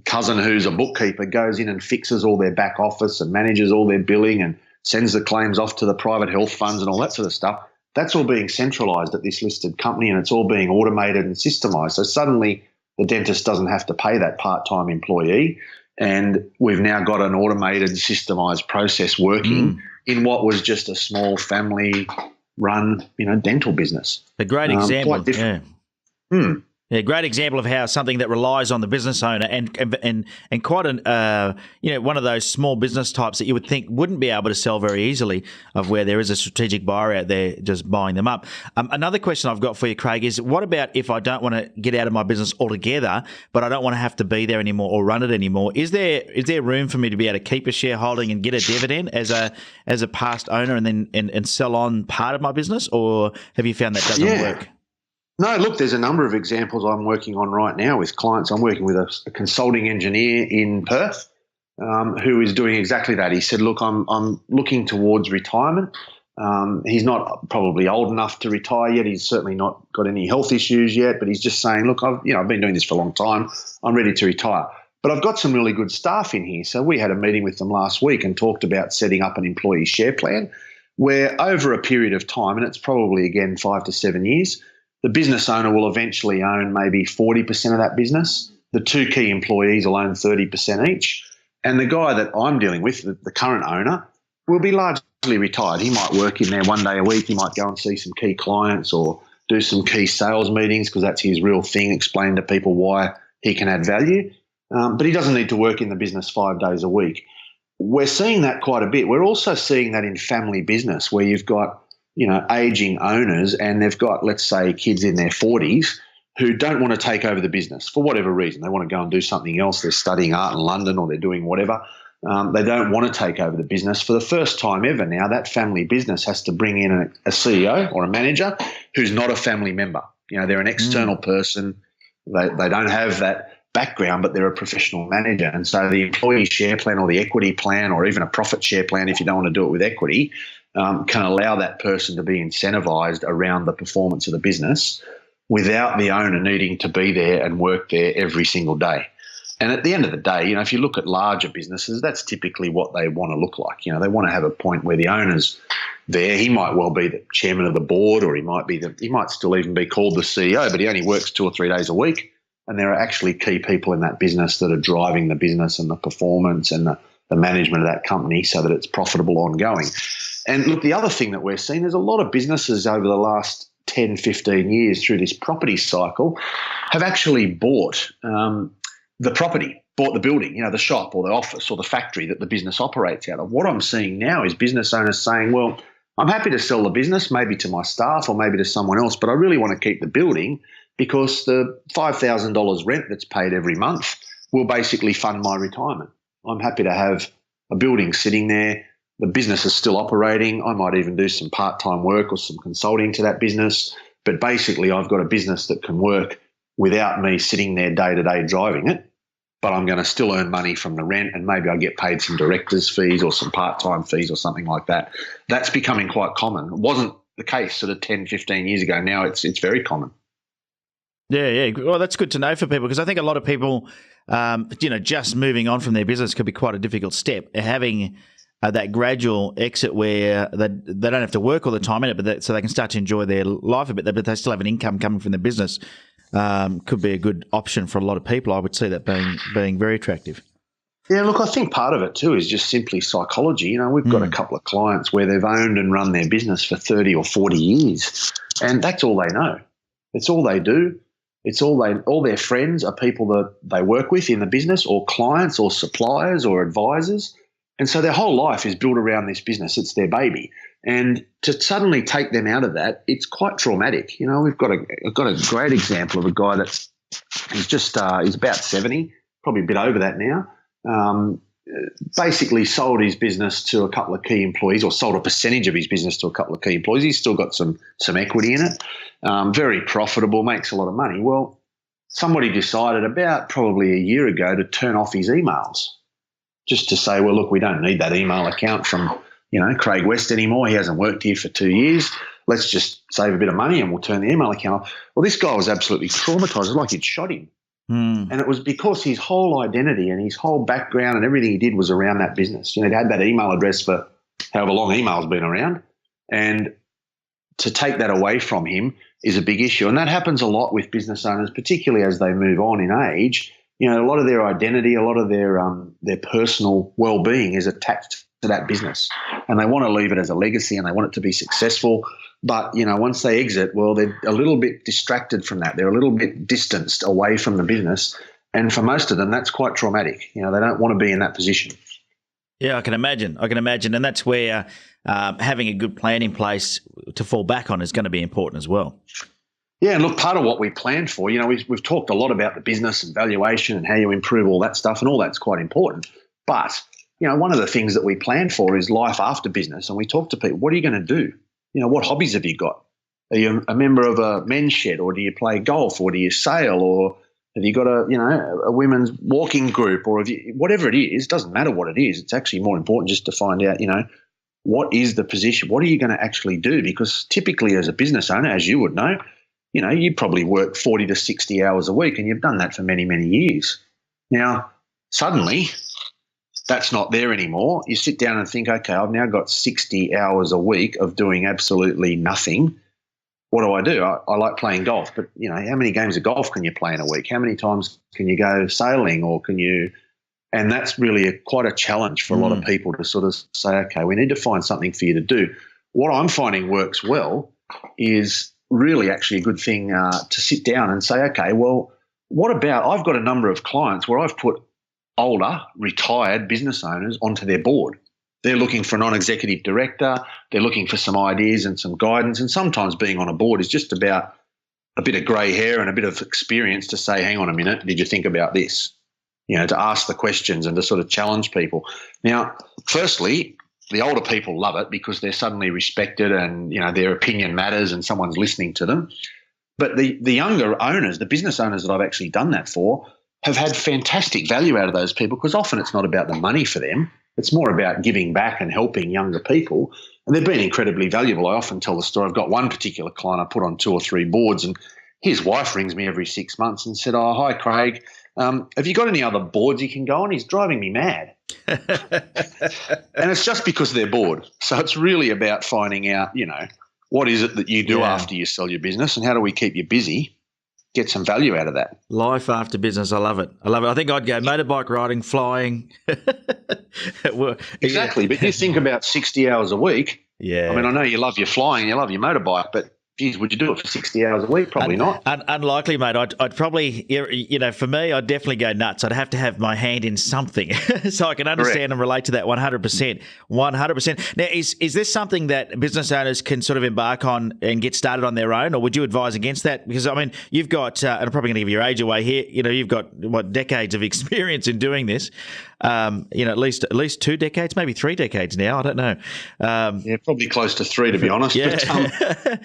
cousin who's a bookkeeper goes in and fixes all their back office and manages all their billing and sends the claims off to the private health funds and all that sort of stuff. That's all being centralised at this listed company, and it's all being automated and systemised. So suddenly the dentist doesn't have to pay that part-time employee, and we've now got an automated, systemised process working in what was just a small family run, dental business. A great example. Quite different. Yeah, great example of how something that relies on the business owner and quite one of those small business types that you would think wouldn't be able to sell very easily, of where there is a strategic buyer out there just buying them up. Another question I've got for you, Craig, is what about if I don't want to get out of my business altogether, but I don't want to have to be there anymore or run it anymore? Is there room for me to be able to keep a shareholding and get a dividend as a past owner and then sell on part of my business, or have you found that doesn't work? No, look, there's a number of examples I'm working on right now with clients. I'm working with a consulting engineer in Perth who is doing exactly that. He said, look, I'm looking towards retirement. He's not probably old enough to retire yet. He's certainly not got any health issues yet, but he's just saying, look, I've been doing this for a long time. I'm ready to retire. But I've got some really good staff in here. So we had a meeting with them last week and talked about setting up an employee share plan where over a period of time, and it's probably, again, 5 to 7 years, the business owner will eventually own maybe 40% of that business. The two key employees will own 30% each. And the guy that I'm dealing with, the current owner, will be largely retired. He might work in there one day a week. He might go and see some key clients or do some key sales meetings because that's his real thing, explain to people why he can add value. But he doesn't need to work in the business 5 days a week. We're seeing that quite a bit. We're also seeing that in family business where you've got aging owners and they've got, let's say, kids in their 40s who don't want to take over the business for whatever reason. They want to go and do something else. They're studying art in London or they're doing whatever. They don't want to take over the business. For the first time ever now, that family business has to bring in a CEO or a manager who's not a family member. They're an external person. They don't have that background, but they're a professional manager. And so the employee share plan or the equity plan or even a profit share plan, if you don't want to do it with equity, can allow that person to be incentivized around the performance of the business without the owner needing to be there and work there every single day. And at the end of the day, if you look at larger businesses, that's typically what they want to look like. They want to have a point where the owner's there. He might well be the chairman of the board, or he might still even be called the CEO, but he only works 2 or 3 days a week. And there are actually key people in that business that are driving the business and the performance and the management of that company so that it's profitable ongoing. And look, the other thing that we're seeing is a lot of businesses over the last 10, 15 years through this property cycle have actually bought the property, bought the building, the shop or the office or the factory that the business operates out of. What I'm seeing now is business owners saying, well, I'm happy to sell the business, maybe to my staff or maybe to someone else, but I really want to keep the building because the $5,000 rent that's paid every month will basically fund my retirement. I'm happy to have a building sitting there. The business is still operating. I might even do some part-time work or some consulting to that business. But basically, I've got a business that can work without me sitting there day-to-day driving it. But I'm going to still earn money from the rent and maybe I get paid some director's fees or some part-time fees or something like that. That's becoming quite common. It wasn't the case sort of 10, 15 years ago. Now it's very common. Yeah. Well, that's good to know for people because I think a lot of people just moving on from their business could be quite a difficult step. Having that gradual exit where they don't have to work all the time in it, but so they can start to enjoy their life a bit, but they still have an income coming from the business, could be a good option for a lot of people. I would see that being very attractive. Yeah, look, I think part of it too is just simply psychology. We've got a couple of clients where they've owned and run their business for 30 or 40 years, and that's all they know. It's all they do. It's all their friends are people that they work with in the business, or clients or suppliers or advisors. And so their whole life is built around this business. It's their baby. And to suddenly take them out of that, it's quite traumatic. I've got a great example of a guy he's about 70, probably a bit over that now. Basically sold his business to a couple of key employees, or sold a percentage of his business to a couple of key employees. He's still got some equity in it. Very profitable, makes a lot of money. Well, somebody decided about probably a year ago to turn off his emails, just to say, well, look, we don't need that email account from, Craig West anymore. He hasn't worked here for 2 years. Let's just save a bit of money and we'll turn the email account off. Well, this guy was absolutely traumatized. It was like he'd shot him. And it was because his whole identity and his whole background and everything he did was around that business. He'd had that email address for however long email's been around. And to take that away from him is a big issue. And that happens a lot with business owners, particularly as they move on in age. A lot of their identity, a lot of their personal well-being is attached to that business, and they want to leave it as a legacy and they want it to be successful. But, once they exit, well, they're a little bit distracted from that. They're a little bit distanced away from the business. And for most of them, that's quite traumatic. They don't want to be in that position. Yeah, I can imagine. And that's where having a good plan in place to fall back on is going to be important as well. Yeah, and look, part of what we planned for, we've talked a lot about the business and valuation and how you improve all that stuff, and all that's quite important. But, one of the things that we plan for is life after business. And we talk to people, what are you going to do? What hobbies have you got? Are you a member of a men's shed, or do you play golf, or do you sail, or have you got a women's walking group, or whatever it is, doesn't matter what it is. It's actually more important just to find out, what is the position? What are you going to actually do? Because typically as a business owner, as you would know, you probably work 40 to 60 hours a week, and you've done that for many, many years. Now, suddenly that's not there anymore. You sit down and think, okay, I've now got 60 hours a week of doing absolutely nothing. What do? I like playing golf, but, how many games of golf can you play in a week? How many times can you go sailing, or can you – and that's really quite a challenge for a lot of people to sort of say, okay, we need to find something for you to do. What I'm finding works well is really actually a good thing to sit down and say, okay, well, what about – I've got a number of clients where I've put older, retired business owners onto their board. They're looking for a non-executive director. They're looking for some ideas and some guidance. And sometimes being on a board is just about a bit of grey hair and a bit of experience to say, hang on a minute, did you think about this? To ask the questions and to sort of challenge people. Now, firstly, the older people love it because they're suddenly respected and, their opinion matters and someone's listening to them. But the younger owners, the business owners that I've actually done that for, have had fantastic value out of those people, because often it's not about the money for them. It's more about giving back and helping younger people. And they've been incredibly valuable. I often tell the story. I've got one particular client I put on 2 or 3 boards, and his wife rings me every 6 months and said, oh, hi, Craig. Have you got any other boards you can go on? He's driving me mad. And it's just because they're bored. So it's really about finding out, what is it that you do after you sell your business, and how do we keep you busy? Get some value out of that. Life after business. I love it. I think I'd go motorbike riding, flying. Exactly. But you think about 60 hours a week. Yeah. I mean, I know you love your flying, you love your motorbike, but geez, would you do it for 60 hours a week? Probably not. Unlikely, mate. I'd probably, for me, I'd definitely go nuts. I'd have to have my hand in something so I can understand and relate to that 100%. 100%. Now, is this something that business owners can sort of embark on and get started on their own, or would you advise against that? Because, I mean, you've got, and I'm probably going to give your age away here, you've got, decades of experience in doing this. At least 2 decades, maybe 3 decades now. I don't know. Probably close to 3, to be honest. Yeah. But,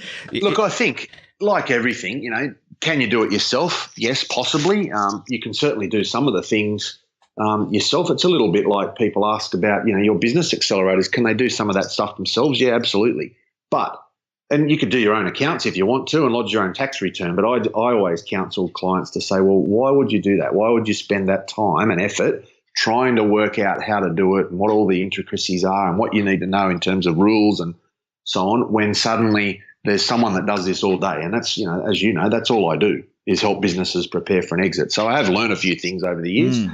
look, I think, like everything, can you do it yourself? Yes, possibly. You can certainly do some of the things yourself. It's a little bit like people ask about, your business accelerators. Can they do some of that stuff themselves? Yeah, absolutely. But And you could do your own accounts if you want to and lodge your own tax return. But I always counsel clients to say, well, why would you do that? Why would you spend that time and effort trying to work out how to do it and what all the intricacies are and what you need to know in terms of rules and so on, when suddenly there's someone that does this all day? And that's, as you know, that's all I do, is help businesses prepare for an exit. So I have learned a few things over the years.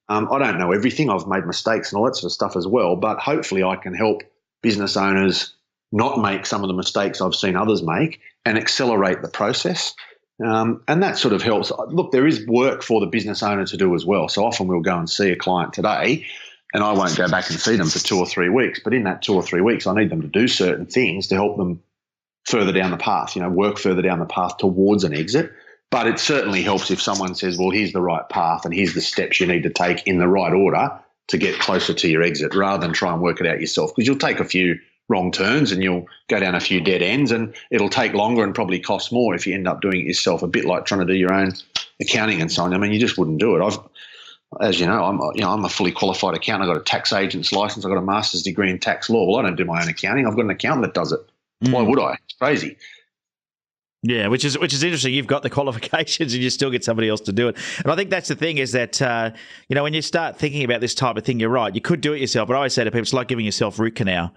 I don't know everything. I've made mistakes and all that sort of stuff as well, but hopefully I can help business owners not make some of the mistakes I've seen others make and accelerate the process. And that sort of helps. Look, there is work for the business owner to do as well. So often we'll go and see a client today and I won't go back and see them for 2 or 3 weeks. But in that 2 or 3 weeks, I need them to do certain things to help them further down the path, work further down the path towards an exit. But it certainly helps if someone says, well, here's the right path and here's the steps you need to take in the right order to get closer to your exit, rather than try and work it out yourself, because you'll take a few wrong turns and you'll go down a few dead ends and it'll take longer and probably cost more if you end up doing it yourself, a bit like trying to do your own accounting and so on. I mean, you just wouldn't do it. As you know, I'm a fully qualified accountant. I've got a tax agent's license. I've got a master's degree in tax law. Well, I don't do my own accounting. I've got an accountant that does it. Why would I? It's crazy. Yeah, which is interesting. You've got the qualifications and you still get somebody else to do it. And I think that's the thing is that, when you start thinking about this type of thing, you're right. You could do it yourself. But I always say to people, it's like giving yourself root canal.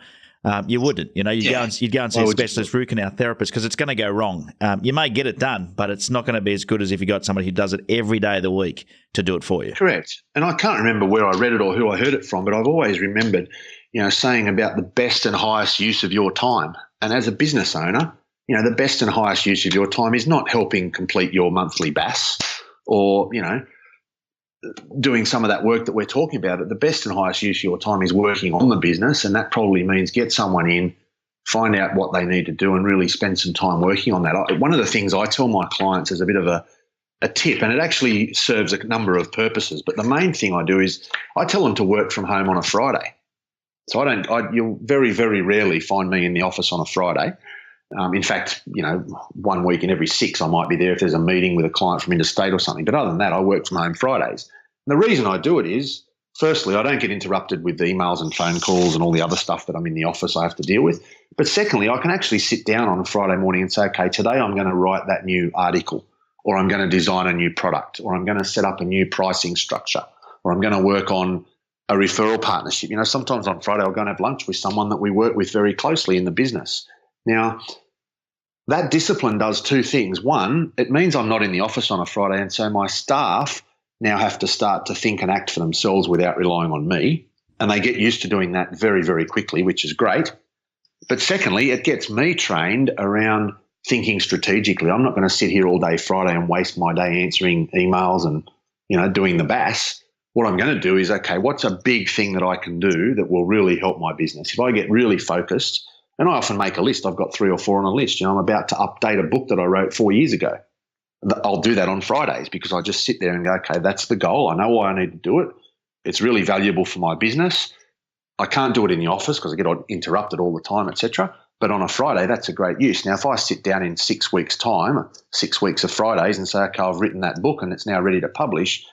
You wouldn't. You'd go and see a specialist root canal therapist because it's going to go wrong. You may get it done, but it's not going to be as good as if you got somebody who does it every day of the week to do it for you. Correct. And I can't remember where I read it or who I heard it from, but I've always remembered, saying about the best and highest use of your time. And as a business owner, the best and highest use of your time is not helping complete your monthly BAS or, doing some of that work that we're talking about. The best and highest use of your time is working on the business, and that probably means get someone in, find out what they need to do and really spend some time working on that. One of the things I tell my clients as a bit of a tip, and it actually serves a number of purposes, but the main thing I do is I tell them to work from home on a Friday. So you'll very, very rarely find me in the office on a Friday. In fact, 1 week in every 6 I might be there if there's a meeting with a client from interstate or something. But other than that, I work from home Fridays. And the reason I do it is, firstly, I don't get interrupted with emails and phone calls and all the other stuff that I'm in the office I have to deal with. But secondly, I can actually sit down on a Friday morning and say, okay, today I'm going to write that new article, or I'm going to design a new product, or I'm going to set up a new pricing structure, or I'm going to work on a referral partnership. Sometimes on Friday I'll go and have lunch with someone that we work with very closely in the business. Now, that discipline does 2 things. One, it means I'm not in the office on a Friday, and so my staff now have to start to think and act for themselves without relying on me, and they get used to doing that very, very quickly, which is great. But secondly, it gets me trained around thinking strategically. I'm not going to sit here all day Friday and waste my day answering emails and, doing the BAS. What I'm going to do is, okay, what's a big thing that I can do that will really help my business? If I get really focused, and I often make a list. I've got 3 or 4 on a list. I'm about to update a book that I wrote 4 years ago. I'll do that on Fridays because I just sit there and go, okay, that's the goal. I know why I need to do it. It's really valuable for my business. I can't do it in the office because I get interrupted all the time, etc. But on a Friday, that's a great use. Now, if I sit down in 6 weeks' time, 6 weeks of Fridays, and say, okay, I've written that book and it's now ready to publish,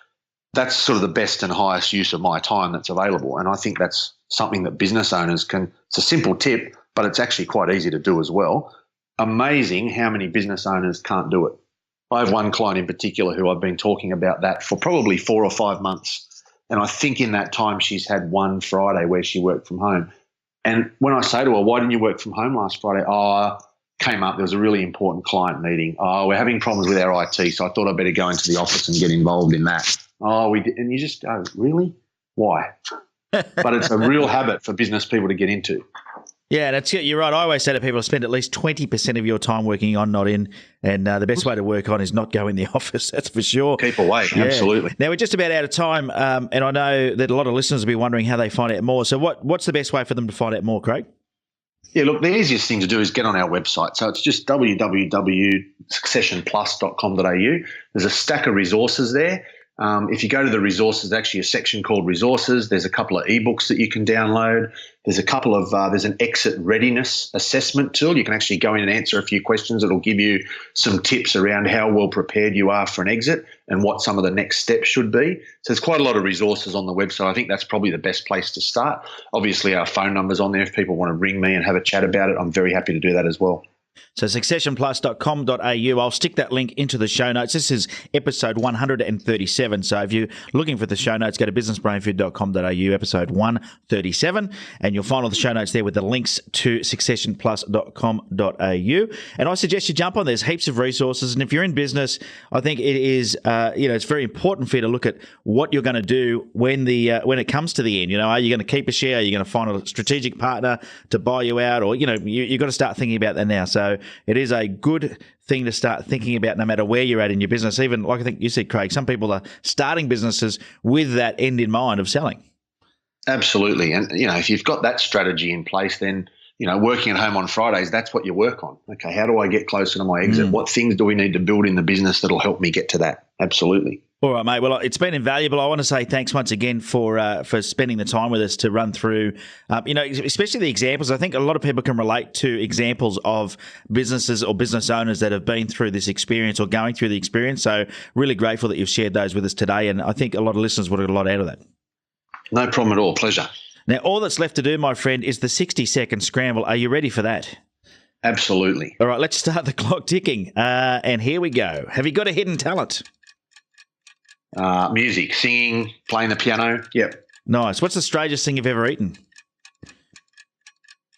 that's sort of the best and highest use of my time that's available. And I think that's something that business owners can – it's a simple tip, but it's actually quite easy to do as well. Amazing how many business owners can't do it. I have one client in particular who I've been talking about that for probably 4 or 5 months. And I think in that time she's had one Friday where she worked from home. And when I say to her, why didn't you work from home last Friday? Came up, there was a really important client meeting. We're having problems with our IT, so I thought I'd better go into the office and get involved in that. We did. And you just go, really? Why? But it's a real habit for business people to get into. Yeah, you're right. I always say to people, spend at least 20% of your time working on, not in. And the best way to work on is not go in the office, that's for sure. Keep away, yeah. Absolutely. Now, we're just about out of time, and I know that a lot of listeners will be wondering how they find out more. So what's the best way for them to find out more, Craig? Yeah, look, the easiest thing to do is get on our website. So it's just www.successionplus.com.au. There's a stack of resources there. If you go to the resources, there's actually a section called resources. There's a couple of ebooks that you can download. There's there's an exit readiness assessment tool. You can actually go in and answer a few questions. It'll give you some tips around how well prepared you are for an exit and what some of the next steps should be. So there's quite a lot of resources on the website. I think that's probably the best place to start. Obviously, our phone number's on there. If people want to ring me and have a chat about it, I'm very happy to do that as well. So successionplus.com.au. I'll stick that link into the show notes. This is episode 137. So if you're looking for the show notes, go to businessbrainfood.com.au, episode 137, and you'll find all the show notes there with the links to successionplus.com.au. And I suggest you jump on. There's heaps of resources. And if you're in business, I think it is, it's very important for you to look at what you're going to do when it comes to the end. Are you going to keep a share? Are you going to find a strategic partner to buy you out? Or, you've got to start thinking about that now. So it is a good thing to start thinking about no matter where you're at in your business. Even like I think you said, Craig, some people are starting businesses with that end in mind of selling. Absolutely. And, if you've got that strategy in place, then, working at home on Fridays, that's what you work on. Okay, how do I get closer to my exit? What things do we need to build in the business that'll help me get to that? Absolutely. All right, mate. Well, it's been invaluable. I want to say thanks once again for spending the time with us to run through, especially the examples. I think a lot of people can relate to examples of businesses or business owners that have been through this experience or going through the experience. So really grateful that you've shared those with us today. And I think a lot of listeners would have got a lot out of that. No problem at all. Pleasure. Now, all that's left to do, my friend, is the 60-second scramble. Are you ready for that? Absolutely. All right, let's start the clock ticking. And here we go. Have you got a hidden talent? Music, singing, playing the piano. Yep. Nice. What's the strangest thing you've ever eaten?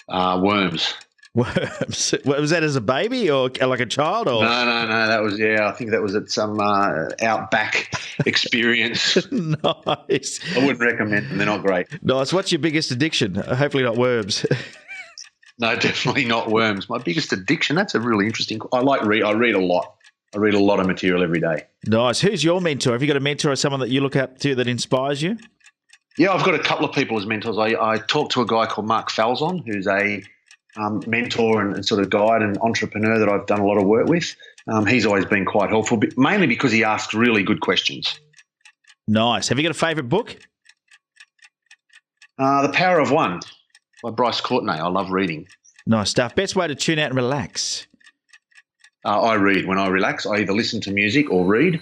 Worms. Worms. Was that as a baby or like a child? Or? No. That was, I think that was at some outback experience. Nice. I wouldn't recommend them. They're not great. Nice. What's your biggest addiction? Hopefully not worms. No, definitely not worms. My biggest addiction, that's a really interesting. I read a lot. I read a lot of material every day. Nice. Who's your mentor? Have you got a mentor or someone that you look up to that inspires you? Yeah, I've got a couple of people as mentors. I talked to a guy called Mark Falzon, who's a mentor and sort of guide and entrepreneur that I've done a lot of work with. He's always been quite helpful, mainly because he asks really good questions. Nice. Have you got a favourite book? The Power of One by Bryce Courtenay. I love reading. Nice stuff. Best way to tune out and relax? I read. When I relax, I either listen to music or read.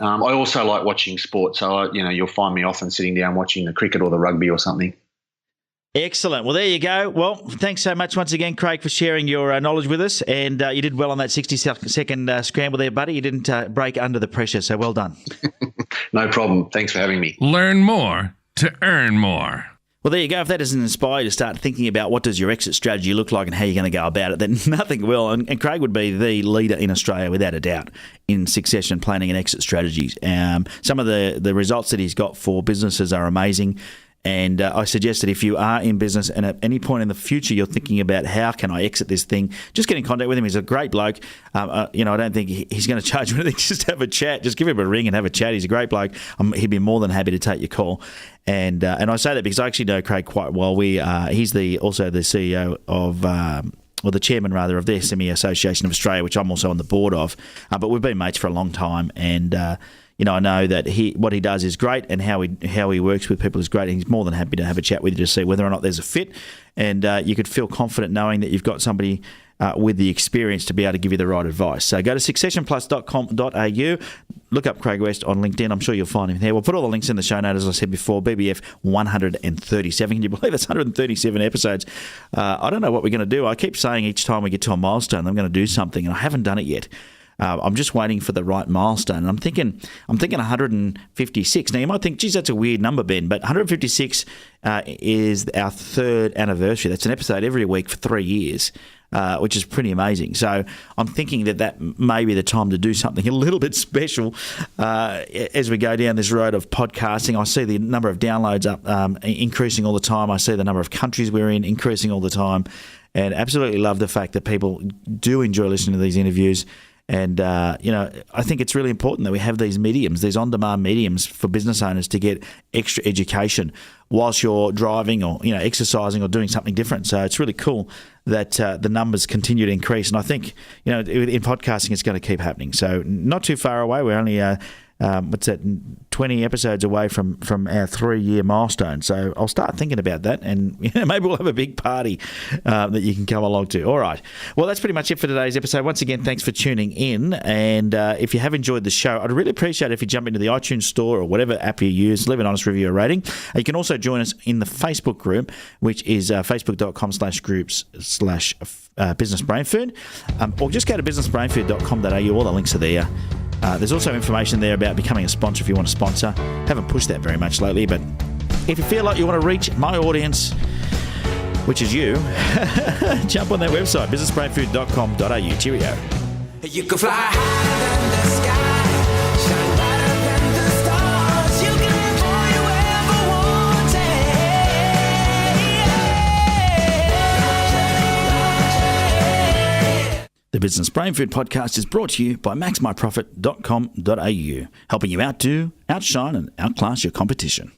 I also like watching sport. So, you'll find me often sitting down watching the cricket or the rugby or something. Excellent. Well, there you go. Well, thanks so much once again, Craig, for sharing your knowledge with us. And you did well on that 60-second scramble there, buddy. You didn't break under the pressure, so well done. No problem. Thanks for having me. Learn more to earn more. Well, there you go. If that doesn't inspire you to start thinking about what does your exit strategy look like and how you're going to go about it, then nothing will. And Craig would be the leader in Australia, without a doubt, in succession planning and exit strategies. Some of the results that he's got for businesses are amazing. And I suggest that if you are in business and at any point in the future you're thinking about how can I exit this thing, just get in contact with him. He's a great bloke. I don't think he's going to charge you anything. Just have a chat. Just give him a ring and have a chat. He's a great bloke. He'd be more than happy to take your call. And I say that because I actually know Craig quite well. He's also the CEO of or the chairman rather of the SME Association of Australia, which I'm also on the board of. But we've been mates for a long time, and I know that what he does is great, and how he works with people is great. And he's more than happy to have a chat with you to see whether or not there's a fit. And you could feel confident knowing that you've got somebody with the experience to be able to give you the right advice. So go to successionplus.com.au, look up Craig West on LinkedIn. I'm sure you'll find him there. We'll put all the links in the show notes, as I said before. BBF137. Can you believe it's 137 episodes? I don't know what we're going to do. I keep saying each time we get to a milestone, I'm going to do something, and I haven't done it yet. I'm just waiting for the right milestone. And I'm thinking 156. Now, you might think, geez, that's a weird number, Ben, but 156 is our third anniversary. That's an episode every week for 3 years, which is pretty amazing. So I'm thinking that may be the time to do something a little bit special as we go down this road of podcasting. I see the number of downloads up increasing all the time. I see the number of countries we're in increasing all the time, and absolutely love the fact that people do enjoy listening to these interviews. And, I think it's really important that we have these mediums, these on-demand mediums for business owners to get extra education whilst you're driving or, exercising or doing something different. So it's really cool that the numbers continue to increase. And I think, in podcasting, it's going to keep happening. So not too far away. We're only what's that, 20 episodes away from our 3-year milestone. So I'll start thinking about that, and maybe we'll have a big party that you can come along to. All right. Well, that's pretty much it for today's episode. Once again, thanks for tuning in. And if you have enjoyed the show, I'd really appreciate it if you jump into the iTunes store or whatever app you use, leave an honest review or rating. You can also join us in the Facebook group, which is facebook.com/groups/businessbrainfood. Or just go to businessbrainfood.com.au. All the links are there. There's also information there about becoming a sponsor if you want to sponsor. Haven't pushed that very much lately, but if you feel like you want to reach my audience, which is you, jump on that website, businessbrainfood.com.au. Cheerio. You can fly higher than the sky, shine brighter than the stars. You can have all you ever wanted. The Business Brain Food podcast is brought to you by maximeprofit.com.au, helping you outdo, outshine and outclass your competition.